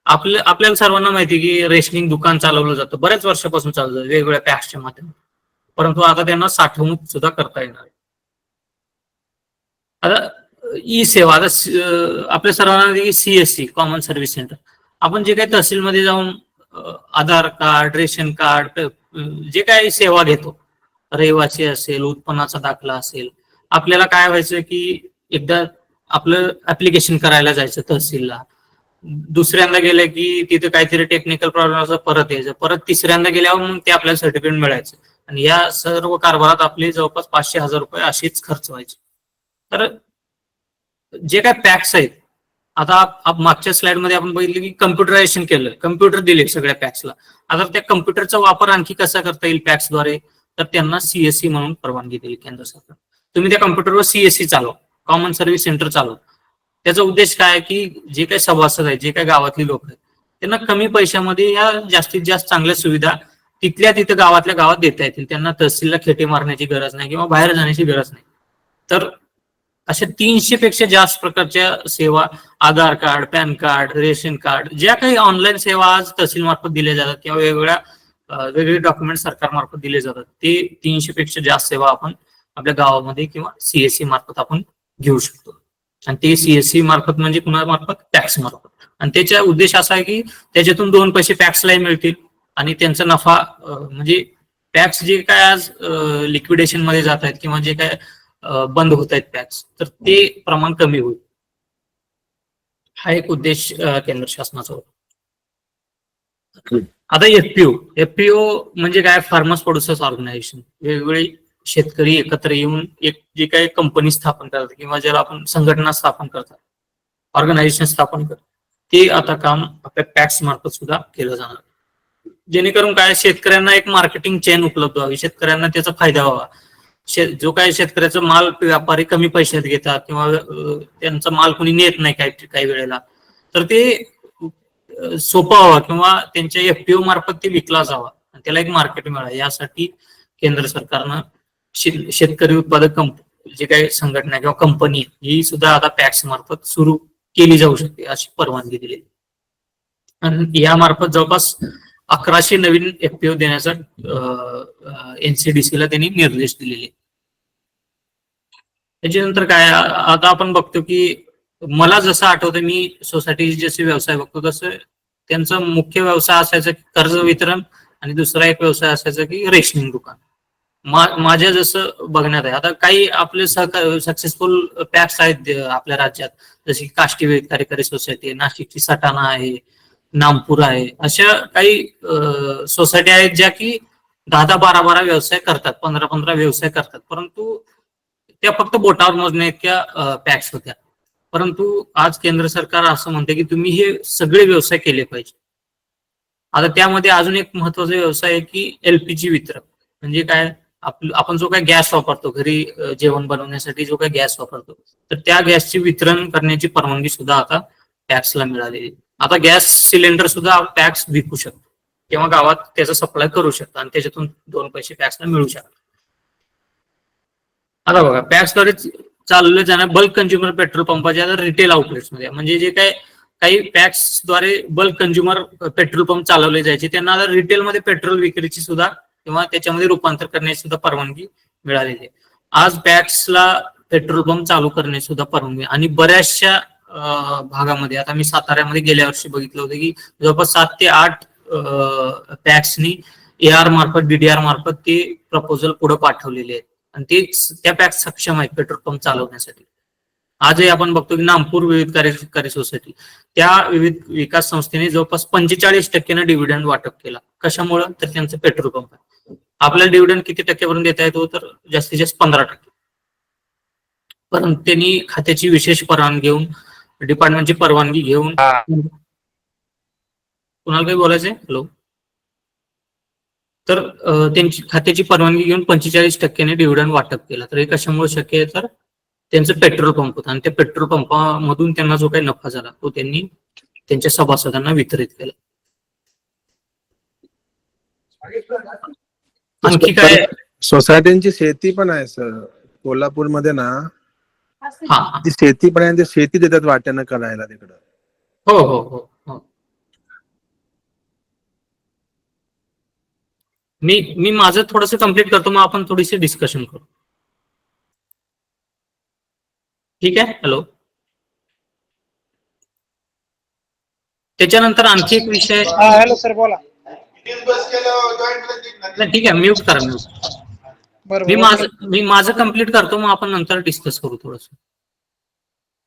आपल्याला सर्वांना माहिती की रेशनिंग दुकान चालवलं जातं, बऱ्याच वर्षापासून चालू जातं वेगवेगळ्या पॅक्सच्या माध्यमातून. परंतु आता त्यांना साठवणूक सुद्धा करता येणार आहे. आता ई सेवा, आता आपल्या सर्वांना CSC कॉमन सर्व्हिस सेंटर, आपण जे काही तहसीलमध्ये जाऊन आधार कार्ड, रेशन कार्ड, जे काही सेवा घेतो, रहिवासी असेल, उत्पन्नाचा दाखला असेल, आपल्याला काय व्हायचं की एकदा आपलं ऍप्लिकेशन करायला जायचं तहसीलला, दुसऱ्यांदा गेलं की तिथे काहीतरी टेक्निकल प्रॉब्लेम असं परत यायचं, परत तिसऱ्यांदा गेल्यावर मग ते आपल्याला सर्टिफिकेट मिळायचं. आणि या सर्व कारभारात आपले जवळपास 500,000 रुपये असेच खर्च व्हायचे. तर जे काय पॅक्स आहेत, आता मागच्या स्लाइड मध्ये आपण बघितलं की कम्प्युटरायझेशन केलं, कम्प्युटर दिले सगळ्या पॅक्सला. आता त्या कम्प्युटरचा वापर आणखी कसा करता येईल पॅक्सद्वारे, तर त्यांना CSC म्हणून परवानगी दिली केंद्र सरकार. तुम्ही त्या कम्प्युटरवर CSC चालवा, कॉमन सर्व्हिस सेंटर चालवा. त्याचा उद्देश काय आहे की जे काही सभासद आहेत, जे काही गावातली लोक आहेत, त्यांना कमी पैशामध्ये या जास्तीत जास्त चांगल्या सुविधा तिथल्या तिथं गावातल्या गावात देता येतील. त्यांना तहसीलला खेटे मारण्याची गरज नाही किंवा बाहेर जाण्याची गरज नाही. तर अशा 300 पेक्षा जास्त प्रकारच्या सेवा, Aadhaar card, PAN card, ration card, ज्या काही ऑनलाईन सेवा आज तहसील मार्फत दिल्या जातात किंवा वेगवेगळे डॉक्युमेंट सरकार मार्फत दिले जातात, ते 300 पेक्षा जास्त सेवा आपण आपल्या गावामध्ये किंवा CSC मार्फत आपण घेऊ शकतो. आणि ते CSC मार्फत म्हणजे कुणा मार्फत, पॅक्स मार्फत. आणि त्याचा उद्देश असा आहे की त्याच्यातून 2 पैसे पॅक्सलाही मिळतील आणि त्यांचा नफा, म्हणजे पॅक्स जे काय आज लिक्विडेशन मध्ये जात आहेत किंवा जे काय बंद होत आहेत पॅक्स, तर ते प्रमाण कमी होईल. हा एक उद्देश केंद्र शासनाचा होता. आता FPO म्हणजे काय, फार्मर्स प्रोड्युसर्स ऑर्गनायझेशन. वेगवेगळे शेतकरी एकत्र येऊन एक जे काही कंपनी स्थापन करतात किंवा ज्याला आपण संघटना स्थापन करतात, ऑर्गनायझेशन स्थापन करतात, ते आता काम आपल्या पॅक्स मार्फत सुद्धा केलं जाणार. जेणेकरून काय, शेतकऱ्यांना एक मार्केटिंग चेन उपलब्ध व्हावी, शेतकऱ्यांना त्याचा फायदा व्हावा. जो काही शेतकऱ्याचा माल व्यापारी कमी पैशात घेतात किंवा त्यांचा माल कोणी नेत नाही काही वेळेला, तर ते सोपा व्हावा किंवा त्यांच्या FPO मार्फत ते विकला जावा, त्याला एक मार्केट मिळावं, यासाठी केंद्र सरकारनं शेतकरी उत्पादक जे काही संघटना किंवा कंपनी ही सुद्धा आता पॅक्स मार्फत सुरू केली जाऊ शकते अशी परवानगी दिली. आणि यामार्फत जवळपास 1100 नवीन FPO देण्याचा NCDC ला त्यांनी निर्देश दिलेले. त्याच्यानंतर काय, आता आपण बघतो की मला जसं आठवतं, मी सोसायटीचे जसे व्यवसाय बघतो तसं त्यांचा मुख्य व्यवसाय असायचा कर्ज वितरण आणि दुसरा एक व्यवसाय असायचा की रेशनिंग दुकान. माझ्या जसं बघण्यात आहे, आता काही आपले सक्सेसफुल पॅक्स आहेत आपल्या राज्यात, जसे की काष्टी कार्यकारी सोसायटी आहे, नाशिकची सटाणा आहे, नामपूर आहे, अशा काही सोसायटी आहेत ज्या की 10-12 व्यवसाय करतात, 15 व्यवसाय करतात. परंतु त्या फक्त बोटावर मोजण्या इतक्या पॅक्स होत्या. परंतु आज केंद्र सरकार असं म्हणते की तुम्ही हे सगळे व्यवसाय केले पाहिजे. आता त्यामध्ये अजून एक महत्वाचा व्यवसाय आहे की LPG वितरण. म्हणजे काय, आपण जो काही गॅस वापरतो घरी जेवण बनवण्यासाठी, जो काही गॅस वापरतो, तर त्या गॅसची वितरण करण्याची परवानगी सुद्धा आता पॅक्सला मिळालेली. आता गॅस सिलेंडर सुद्धा पॅक्स विकू शकतो किंवा गावात त्याचा सप्लाय करू शकतो आणि त्याच्यातून 2 पैसे पॅक्सला मिळू शकतात. आता बघा, पॅक्सद्वारे चालवले जाणाऱ्या बल्क कंझ्युमर पेट्रोल पंपाच्या रिटेल आउटलेट्समध्ये, म्हणजे जे काही पॅक्सद्वारे बल्क कंझ्युमर पेट्रोल पंप चालवले जायचे त्यांना आता रिटेलमध्ये पेट्रोल विक्रीची सुद्धा किंवा त्याच्यामध्ये रूपांतर करण्याची सुद्धा परवानगी मिळालेली आहे. आज पॅक्सला पेट्रोल पंप चालू करण्याची सुद्धा परवानगी, आणि बऱ्याचशा भागामध्ये, आता मी साताऱ्यामध्ये गेल्या वर्षी बघितलं होतं की जवळपास 7 ते 8 पॅक्सनी AR मार्फत, DDR मार्फत ते प्रपोजल पुढे पाठवलेले आहेत, आणि ते त्या पॅक्स सक्षम आहेत पेट्रोल पंप चालवण्यासाठी. आजही आपण बघतो की नामपूर विविध कार्यकारी सोसायटी, त्या विविध विकास संस्थेने जवळपास 45% डिव्हिडंड वाटप केला. कशामुळे? तर त्यांचं पेट्रोल पंप आहे. आपल्याला डिव्हिडंड किती टक्क्यापर्यंत देता येतो? तर जास्तीत जास्त 15%. परंतु त्यांनी खात्याची विशेष परवानगी घेऊन, डिपार्टमेंटची परवानगी घेऊन, कुणाला काही बोलायचंय? हॅलो. तर त्यांची खात्याची परवानगी घेऊन 45% डिव्हिडंड वाटप केला. तर हे कशामुळे शक्य आहे? तर त्यांचं पेट्रोल पंप होतं, आणि त्या पेट्रोल पंपामधून त्यांना जो काही नफा झाला तो त्यांनी त्यांच्या सभासदांना वितरित केला. आणखी काय? सोसायटीची शेती पण आहे सर कोल्हापूरमध्ये ना. हा, ती शेती पण आहे, शेती देतात वाट्यानं करायला तिकडं. हो हो हो हो. मी माझं थोडंसं कम्प्लीट करतो, मग आपण थोडीशी डिस्कशन करू. ठीक आहे? हॅलो. त्याच्यानंतर आणखी एक विषय. हॅलो सर बोला. ठीक आहे, म्यूट करा. मी माझं कम्प्लीट करतो, मग आपण नंतर डिस्कस करू थोडस.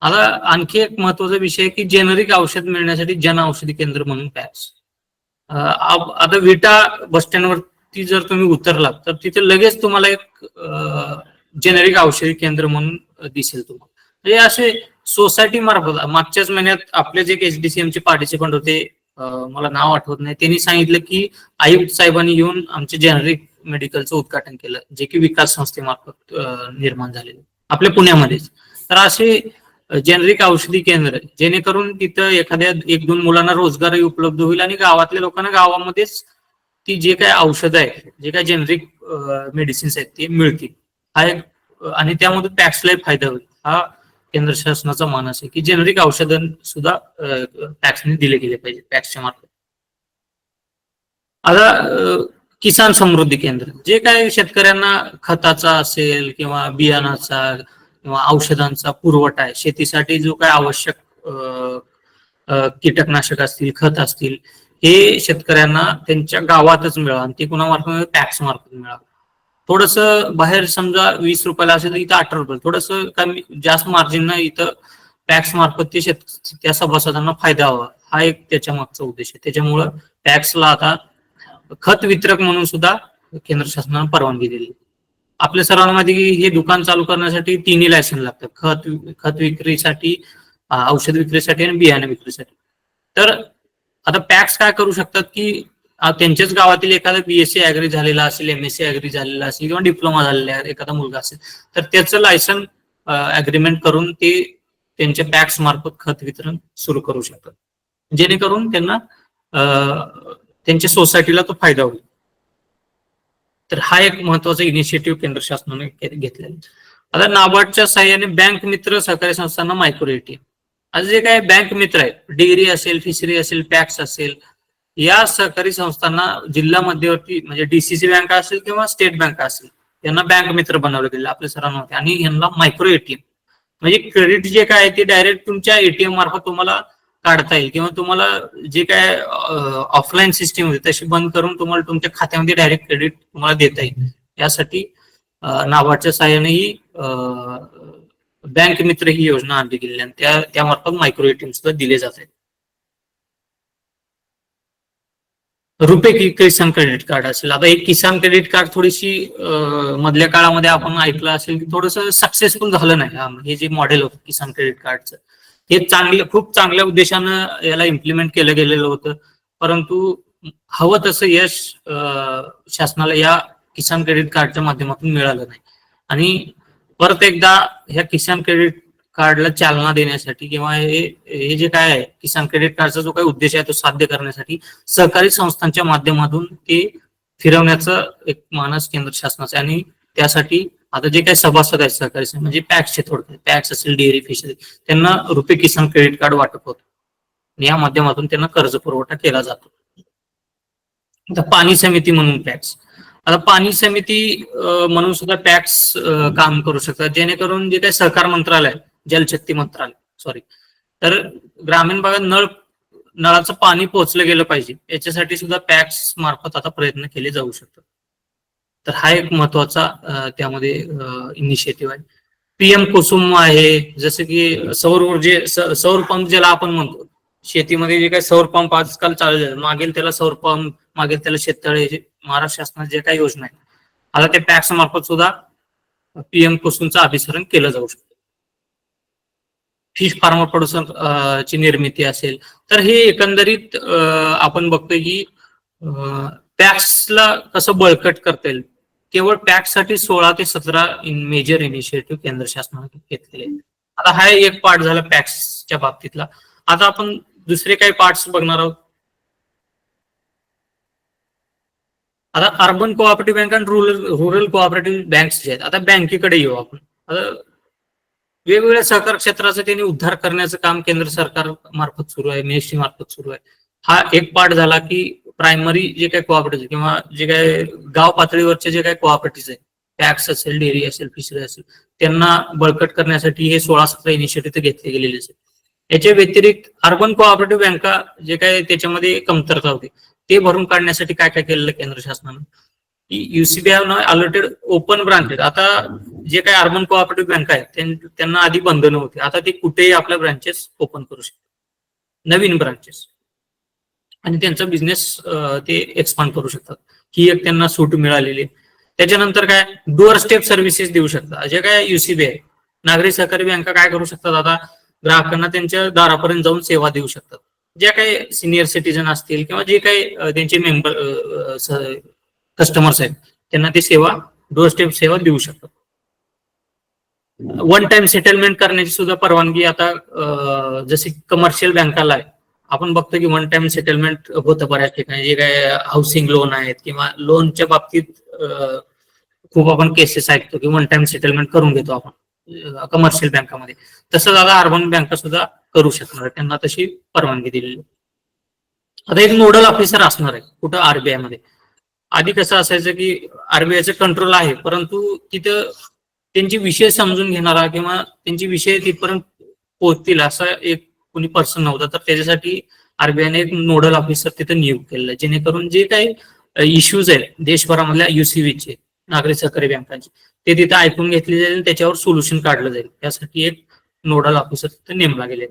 आता आणखी एक महत्वाचा विषय की जेनेरिक औषध मिळण्यासाठी जन औषधी केंद्र म्हणून पॅक्स. आता विटा बस स्टँडवरती जर तुम्ही उतरलात तर तिथे लगेच तुम्हाला एक जेनेरिक औषधी केंद्र म्हणून दिसेल तुम्हाला. म्हणजे असे सोसायटी मार्फत, मागच्याच महिन्यात आपले जे HDCM चे पार्टिसिपंट होते, मला नाव आठवत नाही, त्यांनी सांगितलं की आयुक्त साहेबांनी येऊन आमचे जेनेरिक मेडिकलचं उद्घाटन केलं, जे की विकास संस्थेमार्फत निर्माण झालेलं आपल्या पुण्यामध्येच. तर असे जेनेरिक औषधी केंद्र, जेणेकरून तिथं एखाद्या 1-2 मुलांना रोजगारही उपलब्ध होईल, आणि गावातल्या लोकांना गावामध्येच ती जे काही औषधं आहेत, जे काही जेनेरिक मेडिसिन्स आहेत ते मिळतील. हा एक, आणि त्यामध्ये टॅक्सलाही फायदा होईल, हा केंद्र शासनाचा मानस आहे की जेनेरिक औषधं सुद्धा टॅक्सने दिले गेले पाहिजे टॅक्सच्या मार्फत. आता किसान समृद्धी केंद्र, जे काही शेतकऱ्यांना खताचा असेल किंवा बियाणाचा किंवा औषधांचा पुरवठा आहे, शेतीसाठी जो काय आवश्यक कीटकनाशक असतील, खत असतील, हे शेतकऱ्यांना त्यांच्या गावातच मिळावं, आणि ते कुणामार्फत? टॅक्स मार्फत मिळावं. थोडस बाहेर समजा 20 रुपयाला असेल तर इथं 18 रुपये, थोडस कमी जास्त मार्जिन इथं टॅक्स मार्फत ते त्या सभासदांना फायदा व्हावा, हा एक त्याच्या मागचा उद्देश आहे. त्याच्यामुळं टॅक्सला आता खत वितरक म्हणून सुद्धा केंद्र शासनाने परवानगी दिली. आपल्या सर्वांना माहिती की हे दुकान चालू करण्यासाठी 3 लायसन लागतात, खत विक्रीसाठी, औषध विक्रीसाठी आणि बियाणे विक्रीसाठी. तर आता पॅक्स काय करू शकतात की त्यांच्याच गावातील एखादा BSc ऍग्री झालेला असेल, MSc ऍग्री झालेला असेल किंवा डिप्लोमा झालेला एखादा मुलगा असेल, तर त्याचं लायसन अग्रीमेंट करून ते त्यांच्या पॅक्स मार्फत खत वितरण सुरू करू शकतात, जेणेकरून त्यांना त्यांच्या सोसायटीला तो फायदा होईल. तर हा एक महत्वाचा इनिशिएटिव्ह केंद्र शासनाने घेतलेला. आता नाबार्डच्या साहाय्याने बँक मित्र सहकारी संस्थांना मायक्रो ATM, आज जे काही बँक मित्र आहेत, डिग्री असेल, फिशरी असेल, पॅक्स असेल, या सहकारी संस्थांना जिल्हा मध्यवर्ती म्हणजे DCC बँक असेल किंवा स्टेट बँक असेल, यांना बँक मित्र बनवलं गेलं आपल्या सरांना, आणि यांना मायक्रो ATM म्हणजे क्रेडिट जे काय आहे ते डायरेक्ट तुमच्या ATM मार्फत तुम्हाला काढता येईल, किंवा तुम्हाला जे काय ऑफलाईन सिस्टीम होती तशी बंद करून तुम्हाला तुमच्या खात्यामध्ये डायरेक्ट क्रेडिट तुम्हाला देता येईल. यासाठी नाबार्डच्या साहाय्याने ही बँक मित्र ही योजना आणली गेलेली, आणि त्यामार्फत मायक्रो ATM सुद्धा दिले जात आहेत. रुपे किसान क्रेडिट कार्ड असेल, आता एक किसान क्रेडिट कार्ड थोडीशी मधल्या काळामध्ये आपण ऐकलं असेल की थोडस सक्सेसफुल झालं नाही. हे जे मॉडेल होतं किसान क्रेडिट कार्डचं, हे खूप चांगल्या उद्देशानं याला इम्प्लिमेंट केलं गेलेलं होतं, परंतु हवं तसं यश शासनाला या किसान क्रेडिट कार्डच्या माध्यमातून मिळालं नाही. आणि परत एकदा ह्या किसान क्रेडिट कार्डला चालना देण्यासाठी किंवा हे जे काय आहे किसान क्रेडिट कार्डचा जो काही उद्देश आहे तो साध्य करण्यासाठी सहकारी संस्थांच्या माध्यमातून ते फिरवण्याचं एक मानस केंद्र शासनाचं आहे, आणि त्यासाठी आता जे काही सभासद आहेत सहकारी म्हणजे पॅक्सचे थोडक्यात पॅक्स असेल, डेअरी फिश असेल, त्यांना रुपये किसान क्रेडिट कार्ड वाटप होतं. या माध्यमातून त्यांना कर्ज पुरवठा केला जातो. आता पाणी समिती म्हणून पॅक्स, आता पाणी समिती म्हणून सुद्धा पॅक्स काम करू शकतात, जेणेकरून जे काही सहकार मंत्रालय, जलशक्ती मंत्रालय तर ग्रामीण भागात नळाचं पाणी पोहोचलं गेलं पाहिजे, याच्यासाठी सुद्धा पॅक्स मार्फत आता प्रयत्न केले जाऊ शकतात. तर हा एक महत्वाचा त्यामध्ये इनिशिएटिव्ह आहे. पीएम कुसुम आहे, जसं की सौर पंप ज्याला आपण म्हणतो, शेतीमध्ये जे काही सौर पंप आजकाल चालू आहे, मागेल त्याला सौर पंप, मागेल त्याला शेततळे, महाराष्ट्र शासनाच्या जे काही योजना आहेत, आता ते पॅक्स मार्फत सुद्धा पीएम कुसुमचं अभिसरण केलं जाऊ शकतं. फिश फार्मर प्रोड्युसर ची निर्मिती असेल, तर हे एकंदरीत आपण बघतोय की पॅक्सला कसं बळकट करता येईल. केवळ पॅक्ससाठी 16 ते 17 मेजर इनिशिएटिव्ह केंद्र शासनाने घेतलेले आहेत. आता हा एक पार्ट झाला पॅक्सच्या बाबतीतला. आता आपण दुसरे काही पार्ट्स बघणार आहोत. आता अर्बन कोऑपरेटिव्ह बँक आणि रुरल कोऑपरेटिव्ह बँक्स जे आहेत, आता बँकेकडे येऊ आपण. आता वेगवेगळ्या सहकार क्षेत्राचं त्यांनी उद्धार करण्याचं काम केंद्र सरकार मार्फत सुरू आहे, मिनिस्ट्री मार्फत सुरू आहे. हा एक पार्ट झाला की प्रायमरी जे काही कोऑपरेटिव्ह किंवा जे काही गाव पातळीवरचे जे काही कोऑपरेटिव्ह आहे, पॅक्स असेल, डेअरी असेल, फिशरी असेल, त्यांना बळकट करण्यासाठी हे 16-17 इनिशिएटिव्ह घेतले गेलेले आहेत. याच्या व्यतिरिक्त अर्बन कोऑपरेटिव्ह बँका जे काही त्याच्यामध्ये कमतरता होती ते भरून काढण्यासाठी काय काय केलेलं केंद्र शासनानं, UCB have now allotted open branches. आता जे काही अर्बन कोऑपरेटिव्ह बँक आहेत त्यांना आधी बंधनं होती, आता ते कुठेही आपल्या ब्रांचेस ओपन करू शकतात, नवीन ब्रांचेस, आणि त्यांचा बिझनेस ते एक्सपांड करू शकतात. ही एक त्यांना सूट मिळालेली आहे. त्याच्यानंतर काय डोअर स्टेप सर्व्हिसेस देऊ शकतात. जे काय युसीबी आहे, नागरी सहकारी बँका काय करू शकतात, आता ग्राहकांना त्यांच्या दारापर्यंत जाऊन सेवा देऊ शकतात. ज्या काही सिनियर सिटीजन असतील किंवा जे काही त्यांचे मेंबर कस्टमर्स आहेत, त्यांना ती सेवा डोअर स्टेप सेवा देऊ शकतात. वन टाइम सेटलमेंट करण्याची सुद्धा परवानगी आता जशी कमर्शियल बँकाला आहे. आपण बघतो की वन टाइम सेटलमेंट होतं बऱ्याच ठिकाणी, जे काय हाऊसिंग लोन आहेत किंवा लोनच्या बाबतीत खूप आपण केसेस ऐकतो की वन टाइम सेटलमेंट करून घेतो आपण कमर्शियल बँकामध्ये. तसं आता अर्बन बँका सुद्धा करू शकणार, त्यांना तशी परवानगी दिलेली. आता एक नोडल ऑफिसर असणार आहे कुठं आरबीआय मध्ये. आधी कसं असायचं की आरबीआयचं कंट्रोल आहे, परंतु तिथं त्यांचे विषय समजून घेणारा किंवा त्यांचे विषय तिथपर्यंत पोहोचतील असा एक कोणी पर्सन नव्हता. तर त्याच्यासाठी आरबीआयने एक नोडल ऑफिसर तिथं नियुक्त केलेलं आहे, जेणेकरून जे काही इश्यूज आहेत देशभरामधल्या युसीबीचे, नागरी सहकारी बँकांचे, ते तिथं ऐकून घेतले जाईल, त्याच्यावर सोल्युशन काढलं जाईल. त्यासाठी एक नोडल ऑफिसर तिथं नेमला गेले.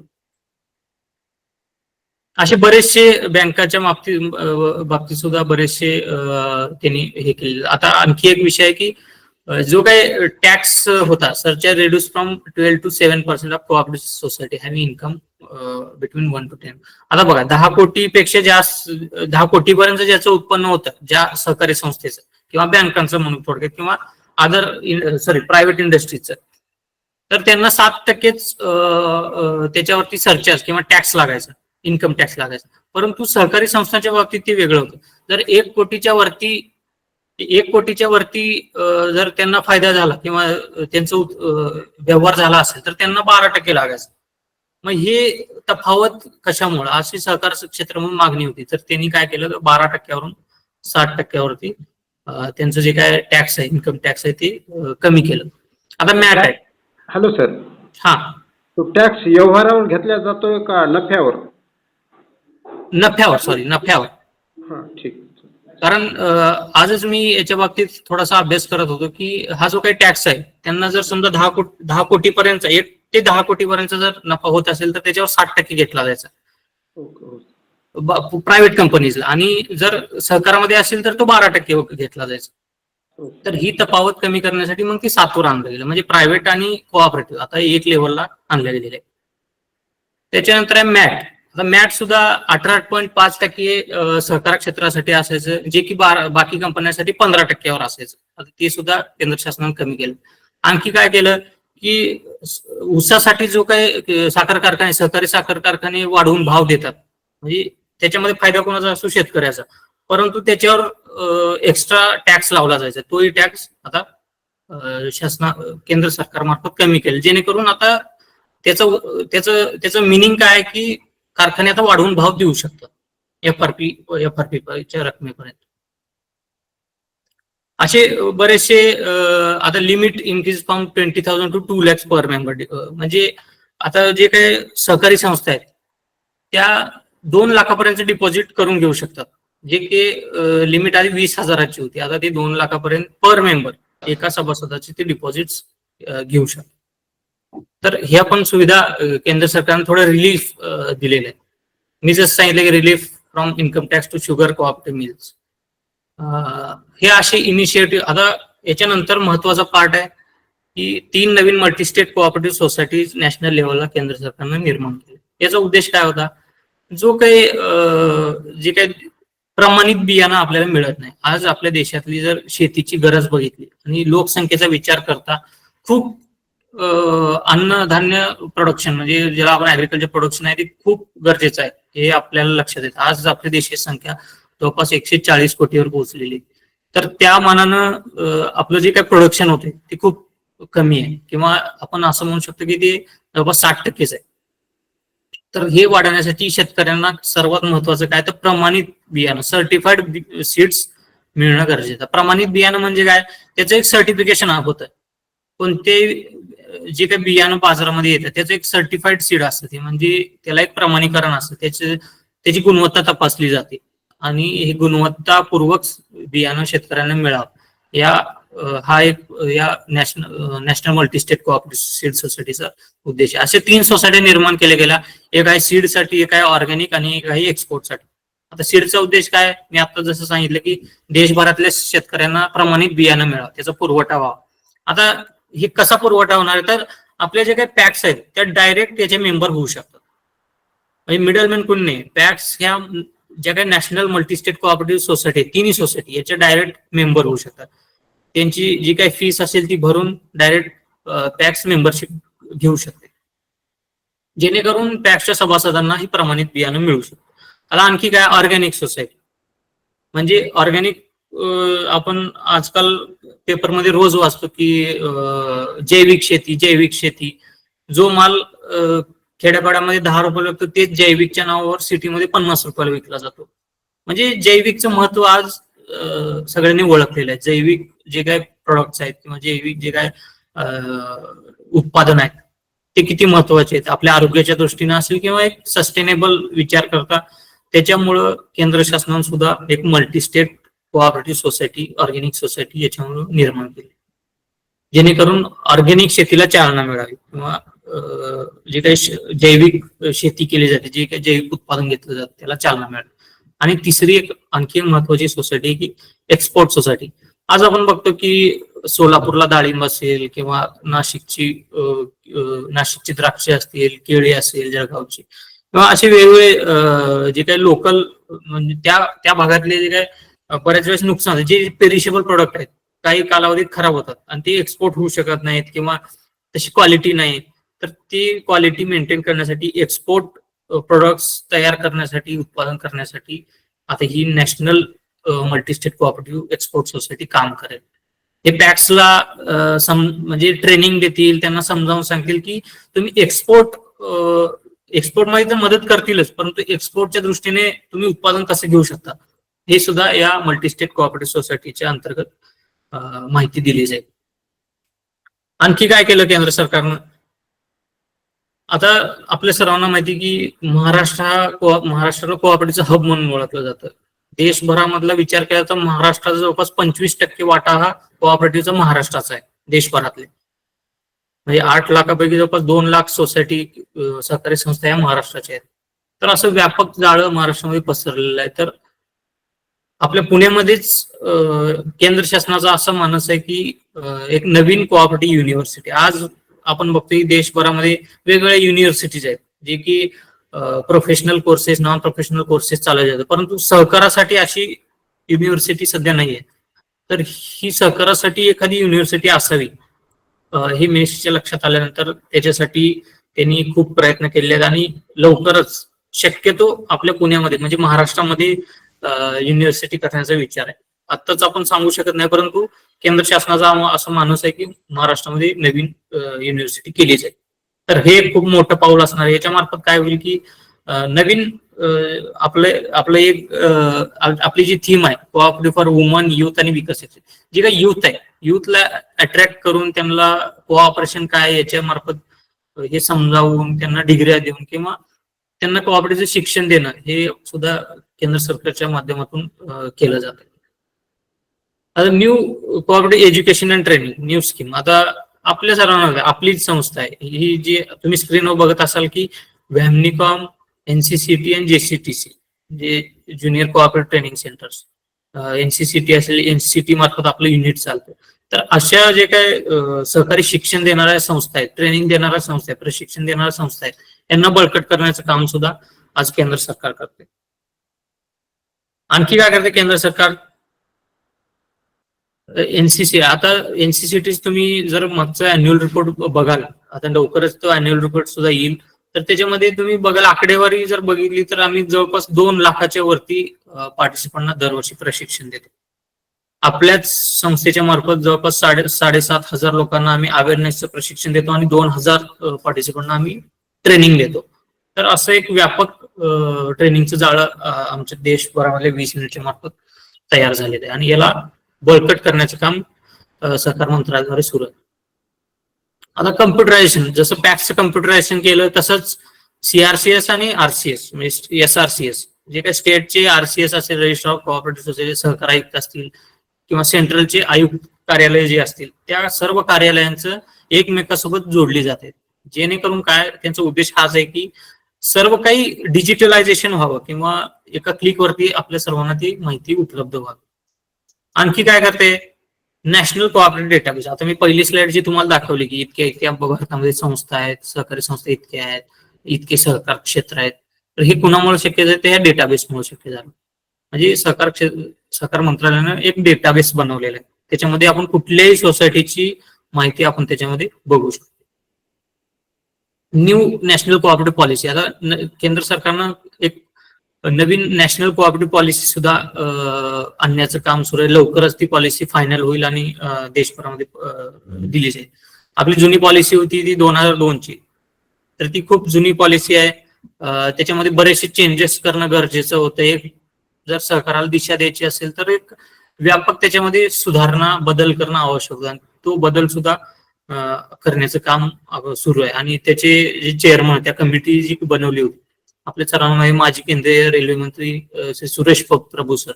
असे बरेचसे बँकाच्या बाबतीत सुद्धा बरेचसे त्यांनी हे केले. आता आणखी एक विषय आहे की जो काही टॅक्स होता, surcharge reduce from 12 to 7% of cooperative society having income between 1 to 10. आता बघा 10 कोटीपेक्षा जास्त, 10 कोटीपर्यंत ज्याचं उत्पन्न होतं, ज्या सहकारी संस्थेचं किंवा बँकांचं म्हणून थोडक्यात, किंवा प्रायव्हेट इंडस्ट्रीचं, तर त्यांना 7%च त्याच्यावरती सरचार्ज किंवा टॅक्स लागायचा, इन्कम टॅक्स लागायचा. परंतु सहकारी संस्थांच्या बाबतीत ते वेगळं होतं. जर 1 कोटीच्या वरती जर त्यांना फायदा झाला किंवा त्यांचा व्यवहार झाला असेल तर त्यांना 12% लागायचं. मग हे तफावत कशामुळे, अशी सहकार क्षेत्र म्हणून मागणी होती. तर त्यांनी काय केलं, 12%वरून 60%वरती त्यांचं जे काय टॅक्स आहे, इन्कम टॅक्स आहे, ते कमी केलं. आता मॅट आहे. हॅलो सर, हा, तो टॅक्स व्यवहारावर घेतला जातोय का नफ्यावर? नफ्यावर. हा, ठीक. कारण आजच मी याच्या बाबतीत थोडासा अभ्यास करत होतो की हा जो काही टॅक्स आहे, त्यांना जर समजा 10 कोटीपर्यंत, 1 ते 10 कोटीपर्यंत जर नफा होत असेल तर त्याच्यावर 60% घेतला जायचा प्रायव्हेट कंपनीजला, आणि जर सहकारामध्ये असेल तर तो 12% घेतला जायचा. तर ही तफावत कमी करण्यासाठी मग ती 7 वर आणलं गेलं, म्हणजे प्रायव्हेट आणि कोऑपरेटिव्ह आता एक लेव्हलला आणलं गेलेलं आहे. त्याच्यानंतर आहे मॅट. आता मॅट सुद्धा 18.5% सहकार क्षेत्रासाठी असायचं, जे की बाकी कंपन्यांसाठी 15%वर असायचं. आता ते सुद्धा केंद्र शासनाने कमी केलं. आणखी काय केलं की ऊसासाठी जो काही साखर कारखाने, सहकारी साखर कारखाने वाढवून भाव देतात, म्हणजे त्याच्यामध्ये फायदा कोणाचा असतो, शेतकऱ्याचा, परंतु त्याच्यावर एक्स्ट्रा टॅक्स लावला जायचा. तोही टॅक्स आता केंद्र सरकारमार्फत कमी केलं, जेणेकरून आता त्याचं मिनिंग काय आहे की कारखाने आता वाढवून भाव देऊ शकतात एफआरपीच्या रकमेपर्यंत. असे बरेचसे आता limit increase from 20,000 to 2 lakhs per member. म्हणजे आता जे काही सहकारी संस्था आहेत त्या 2 लाखापर्यंत डिपॉझिट करून घेऊ शकतात, जे की लिमिट आधी 20,000ची होती, आता ती 2 लाखापर्यंत पर मेंबर एका सभासदाची ते डिपॉझिट घेऊ शकतात. तर ह्या पण सुविधा केंद्र सरकारने थोडं रिलीफ दिलेलं आहे. मी जसं सांगितलं की relief from income tax to sugar cooperative mills, हे असे इनिशिएटिव्ह. आता याच्यानंतर महत्वाचा पार्ट आहे की 3 नवीन मल्टीस्टेट कोऑपरेटिव्ह सोसायटीज नॅशनल लेवलला केंद्र सरकारने निर्माण केले. याचा उद्देश काय होता, जो काही जे काही प्रमाणित बियाणं आपल्याला मिळत नाही. आज आपल्या देशातली जर शेतीची गरज बघितली आणि लोकसंख्येचा विचार करता खूप अन्नधान्य प्रोडक्शन, म्हणजे ज्याला आपण ऍग्रिकल्चर प्रोडक्शन आहे, ते खूप गरजेचं आहे, हे आपल्याला लक्षात येतं. आज आपल्या देशाची संख्या जवळपास 140 कोटीवर पोहोचलेली. तर त्या मानानं आपलं जे काही प्रोडक्शन होते ते खूप कमी आहे, किंवा आपण असं म्हणू शकतो की ते जवळपास 60% आहे. तर हे वाढवण्यासाठी शेतकऱ्यांना सर्वात महत्वाचं काय तर प्रमाणित बियाणं, सर्टिफाईड सीड्स मिळणं गरजेचं. प्रमाणित बियाणं म्हणजे काय, त्याचं एक सर्टिफिकेशन होतं. कोणते जे काही बियाणं बाजारामध्ये येतं त्याचं एक सर्टिफाईड सीड असतं, ते म्हणजे त्याला एक प्रमाणीकरण असतं, त्याची गुणवत्ता तपासली जाते आणि हे गुणवत्तापूर्वक बियाणं शेतकऱ्यांना मिळावं, हा एक या नॅशनल मल्टीस्टेट कोऑपरेटिव्ह सीड सोसायटीचा उद्देश आहे. असे 3 सोसायटी निर्माण केल्या गेल्या, एक आहे सीडसाठी, एक आहे ऑर्गॅनिक आणि एक आहे एक्सपोर्टसाठी. आता सीडचा उद्देश काय, मी आता जसं सांगितलं की देशभरातल्या शेतकऱ्यांना प्रमाणित बियाणं मिळावं, त्याचा पुरवठा व्हावा. आता हे कसा पुरवठा होणार आहे, तर आपल्या जे काही पॅक्स आहेत त्या डायरेक्ट त्याचे मेंबर होऊ शकतात, म्हणजे मिडलमॅन कोण नाही. पॅक्स ह्या ज्या काही national multistate cooperative society, 3 society याच्या डायरेक्ट मेंबर होऊ शकतात. त्यांची जी काही फीस असेल ती भरून डायरेक्ट पॅक्स मेंबरशिप घेऊ शकते, जेणेकरून पॅक्सच्या सभासदांना ही प्रमाणित बियाणं मिळू शकतं. आता आणखी काय, ऑर्गॅनिक सोसायटी. म्हणजे ऑर्गॅनिक आपण आजकाल पेपरमध्ये रोज वाचतो की जैविक शेती, जो माल खेड्यापाड्यामध्ये 10 रुपये लागतो तेच जैविकच्या नावावर सिटीमध्ये 50 रुपयाला विकला जातो. म्हणजे जैविकचं महत्व आज सगळ्यांनी ओळखलेलं आहे. जैविक जे काय प्रोडक्ट्स आहेत किंवा जैविक जे काय उत्पादन आहेत ते किती महत्वाचे आहेत आपल्या आरोग्याच्या दृष्टीने असेल किंवा एक सस्टेनेबल विचार करता. त्याच्यामुळं केंद्र शासनाने सुद्धा एक multi-state cooperative society, organic society याच्यामुळे निर्माण केली, जेणेकरून ऑर्गॅनिक शेतीला चालना मिळावी किंवा जे काही जैविक शेती केली जाते, जे काही जैविक उत्पादन घेतलं जातं त्याला चालना मिळावी. आणि तिसरी एक आणखी महत्वाची सोसायटी की एक्सपोर्ट सोसायटी. आज आपण बघतो की सोलापूरला डाळिंब असेल किंवा नाशिकची द्राक्षे असतील, केळी असेल जळगावची, किंवा असे वेगवेगळे जे काही लोकल म्हणजे त्या भागातले जे काही बऱ्याच वेळेस नुकसान होतं, जे पेरिशेबल प्रोडक्ट आहेत काही कालावधीत खराब होतात आणि ते एक्सपोर्ट होऊ शकत नाहीत किंवा तशी क्वालिटी नाही. तर ती क्वालिटी मेंटेन करण्यासाठी, एक्सपोर्ट प्रोडक्ट्स तयार करण्यासाठी, उत्पादन करण्यासाठी आता ही national multistate cooperative export society काम करेल. हे पॅक्सला म्हणजे ट्रेनिंग देतील, त्यांना समजावून सांगतील की तुम्ही एक्सपोर्ट मध्ये तर मदत करतीलच, परंतु एक्सपोर्टच्या दृष्टीने तुम्ही उत्पादन कसं घेऊ शकता हे सुद्धा या मल्टीस्टेट कोऑपरेटिव्ह सोसायटीच्या अंतर्गत माहिती दिली जाईल. आणखी काय केलं केंद्र सरकारनं, आता आपल्या सर्वांना माहिती की महाराष्ट्राला कोऑपरेटिव्ह हब म्हणून ओळखलं जातं. देशभरामधला विचार केला तर महाराष्ट्राचा जवळपास 25% वाटा हा कोऑपरेटिव्हचा महाराष्ट्राचा आहे देशभरातले. म्हणजे 8 लाखापैकी जवळपास 2 लाख सोसायटी, सहकारी संस्था या महाराष्ट्राच्या आहेत. तर असं व्यापक जाळं महाराष्ट्रामध्ये पसरलेलं आहे. तर आपल्या पुण्यामध्येच केंद्र शासनाचा असं मानस आहे की एक नवीन कोऑपरेटिव्ह युनिव्हर्सिटी. आज आपण बघतो की देशभरामध्ये वेगवेगळ्या युनिव्हर्सिटीज आहेत जे की professional courses, non professional courses चालवले जातात, परंतु सहकारासाठी अशी युनिव्हर्सिटी सध्या नाहीये. तर ही सहकारासाठी एखादी युनिव्हर्सिटी असावी हे मेषच्या लक्षात आल्यानंतर त्याच्यासाठी त्यांनी खूप प्रयत्न केले आहेत आणि लवकरच शक्यतो आपल्या पुण्यामध्ये म्हणजे महाराष्ट्रामध्ये युनिव्हर्सिटी करण्याचा विचार आहे. आत्ताच आपण सांगू शकत नाही, परंतु केंद्र शासनाचा असं मानस आहे की महाराष्ट्रामध्ये नवीन युनिव्हर्सिटी केली जाईल. तर हे खूप मोठं पाऊल असणार आहे. याच्या मार्फत काय होईल की नवीन आपलं एक आपली जी थीम आहे कोऑपरेटिव्ह फॉर वुमन, युथ आणि विकसित, जी काही युथ आहे, युथला अट्रॅक्ट करून त्यांना कोऑपरेशन काय याच्या मार्फत हे समजावून त्यांना डिग्र्या देऊन किंवा त्यांना कोऑपरेटिव्ह शिक्षण देणं हे सुद्धा केंद्र सरकारच्या माध्यमातून केलं जातं. आता new cooperative education and training new scheme. आता आपल्या सर्वांना आपलीच संस्था आहे ही, जी तुम्ही स्क्रीनवर बघत असाल की व्हॅमनिकॉम, एनसीसीटी आणि जेसीटीसी, जे ज्युनियर कोऑपरेटिव्ह ट्रेनिंग सेंटर्स, एनसीसीटी असेल, एनसीसीटी मार्फत आपलं युनिट चालतं. तर अशा जे काय सहकारी शिक्षण देणाऱ्या संस्था आहेत, ट्रेनिंग देणाऱ्या संस्था आहेत, प्रशिक्षण देणाऱ्या संस्था आहेत, यांना बळकट करण्याचं काम सुद्धा आज केंद्र सरकार करते. आणखी काय करते केंद्र सरकार? एनसीसी. आता एनसीसीटी तुम्ही जर मागचा अॅन्युअल रिपोर्ट बघाल, आता लवकरच तो अॅन्युअल रिपोर्ट सुद्धा येईल, तर त्याच्यामध्ये तुम्ही बघाल आकडेवारी जर बघितली तर आम्ही जवळपास 2 लाखाच्या वरती पार्टिसिपंटना दरवर्षी प्रशिक्षण देतो. आपल्याच संस्थेच्या मार्फत जवळपास 7,500 लोकांना आम्ही अवेअरनेसचं प्रशिक्षण देतो आणि 2,000 पार्टिसिपंटना आम्ही ट्रेनिंग देतो. तर असं एक व्यापक ट्रेनिंगचं जाळं आमच्या देशभरामध्ये 20 युनिटच्या मार्फत तयार झालेलं आहे आणि याला बळकट करण्याचं काम सहकार मंत्रालयाद्वारे सुरू आहे. आता कम्प्युटरायझेशन, जसं पॅक्सचं कम्प्युटरायझेशन केलं तसंच सीआरसीएस आणि आरसीएस म्हणजे एसआरसीएस, जे काही स्टेटचे आरसीएस असेल, रजिस्टर ऑफ कोऑपरेटिव्ह सोसायटी, सहकार आयुक्त असतील किंवा सेंट्रलचे आयुक्त कार्यालय जे असतील, त्या सर्व कार्यालयांचं एकमेकांसोबत जोडली जाते. जेणेकरून काय त्यांचा उद्देश हाच आहे की सर्व काही डिजिटलायझेशन व्हावं किंवा एका क्लिकवरती आपल्या सर्वांना ती माहिती उपलब्ध व्हावी. आणखी काय करते? National cooperative database. आता मी पहिली स्लाइड जी तुम्हाला दाखवली की इतक्या भारतामध्ये संस्था आहेत, सहकारी संस्था इतक्या आहेत, इतके सहकार क्षेत्र आहेत, तर हे कुणामुळे शक्य झालं? ते या डेटाबेसमुळे शक्य झालं. म्हणजे सहकार मंत्रालयानं एक डेटाबेस बनवलेला आहे, त्याच्यामध्ये आपण कुठल्याही सोसायटीची माहिती आपण त्याच्यामध्ये बघू शकतो. New national cooperative policy. आता केंद्र सरकारनं एक नवीन नॅशनल कोऑपरेटिव्ह पॉलिसी सुद्धा आणण्याचं काम सुरू आहे. लवकरच ती पॉलिसी फायनल होईल आणि देशभरामध्ये दिली जाईल. आपली जुनी पॉलिसी होती ती 2002 ची, तर ती खूप जुनी पॉलिसी आहे. त्याच्यामध्ये बरेचसे चेंजेस करणं गरजेचं होतं. एक जर सहकाराला दिशा द्यायची असेल तर एक व्यापक त्याच्यामध्ये सुधारणा, बदल करणं आवश्यक होतं. तो बदल सुद्धा करण्याचं काम सुरू आहे आणि त्याचे जे चेअरमन, त्या कमिटी जी बनवली होती, आपल्या सर्वांना माजी केंद्रीय रेल्वे मंत्री श्री सुरेश प्रभू सर,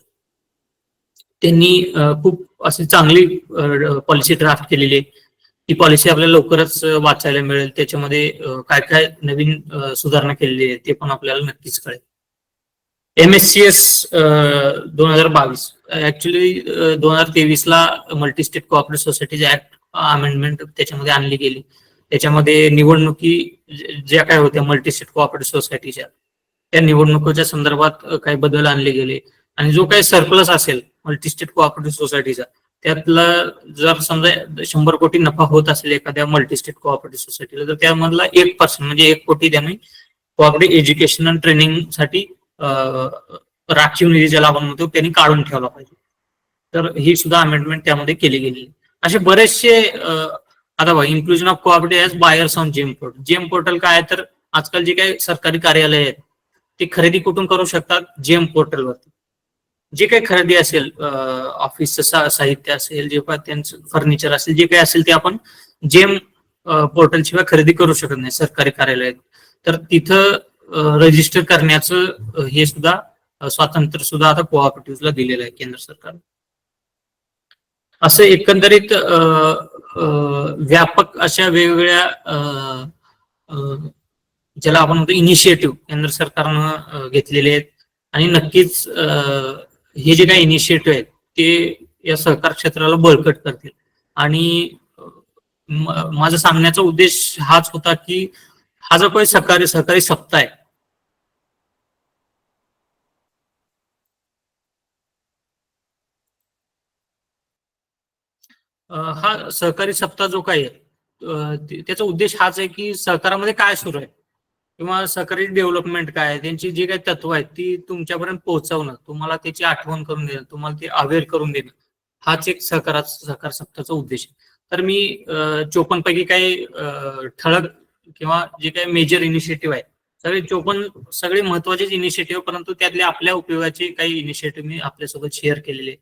त्यांनी खूप अशी चांगली पॉलिसी ड्राफ्ट केलेली आहे. ती पॉलिसी आपल्याला लवकरच वाचायला मिळेल. त्याच्यामध्ये काय काय नवीन सुधारणा केलेली आहे ते पण आपल्याला नक्कीच कळेल. MSCS 2022, ऍक्च्युली 2023 ला multi state cooperative societies act amendment त्याच्यामध्ये आणली गेली. त्याच्यामध्ये निवडणुकी ज्या काय होत्या मल्टी स्टेट कोऑपरेटिव्ह सोसायटीच्या, त्या निवडणुकीच्या संदर्भात काही बदल आणले गेले आणि जो काही सरप्लस असेल मल्टी स्टेट कोऑपरेटिव्ह सोसायटीचा, त्यातला जर समजा 100 कोटी नफा होत असेल एखाद्या मल्टी स्टेट कोऑपरेटिव्ह सोसायटीला, तर त्यामधला 1% म्हणजे 1 कोटी त्यांनी कोऑपरेटिव्ह एज्युकेशन आणि ट्रेनिंग साठी राखीव निधी ज्याला आपण म्हणतो त्यांनी काढून ठेवला पाहिजे. तर ही सुद्धा अमेंडमेंट त्यामध्ये केली गेली. असे बरेचसे आता बघा, inclusion of cooperative as buyers on GeM portal. GeM portal काय आहे? तर आजकाल जे काही सरकारी कार्यालय आहेत ते खरेदी कुठून करू शकतात? जेम पोर्टलवरती. जे काही खरेदी असेल, ऑफिसचं साहित्य असेल, जे काही त्यांचं फर्निचर असेल, जे काही असेल ते आपण जेम पोर्टल शिवाय खरेदी करू शकत नाही सरकारी कार्यालयात. तर तिथं रजिस्टर करण्याचं हे सुद्धा स्वातंत्र्य सुद्धा आता कोऑपरेटिव्हला दिलेलं आहे केंद्र सरकार. असं एकंदरीत व्यापक अशा वेगवेगळ्या ज्याला आपण म्हणतो इनिशिएटिव्ह केंद्र सरकारनं घेतलेले आहेत आणि नक्कीच हे जे काही इनिशिएटिव्ह आहेत ते या सहकार क्षेत्राला बळकट करतील. आणि माझा सांगण्याचा उद्देश हाच होता की हा जो काही सहकारी सप्ताह आहे, हा सहकारी सप्ताह जो काही आहे त्याचा उद्देश हाच आहे की सहकारामध्ये काय सुरू आहे किंवा सहकारी डेव्हलपमेंट काय आहे, त्यांची जी काही तत्व आहेत ती तुमच्यापर्यंत पोहोचवणं, तुम्हाला त्याची आठवण करून देणं, तुम्हाला ते अवेअर करून देणं, हाच एक सहकार सप्ताहाचा उद्देश आहे. तर मी 54 पैकी काही ठळक किंवा जे काही मेजर इनिशिएटिव्ह आहे, सगळे 54 सगळे महत्वाचेच इनिशिएटिव्ह, परंतु त्यातले आपल्या उपयोगाचे काही इनिशिएटिव्ह मी आपल्यासोबत शेअर केलेले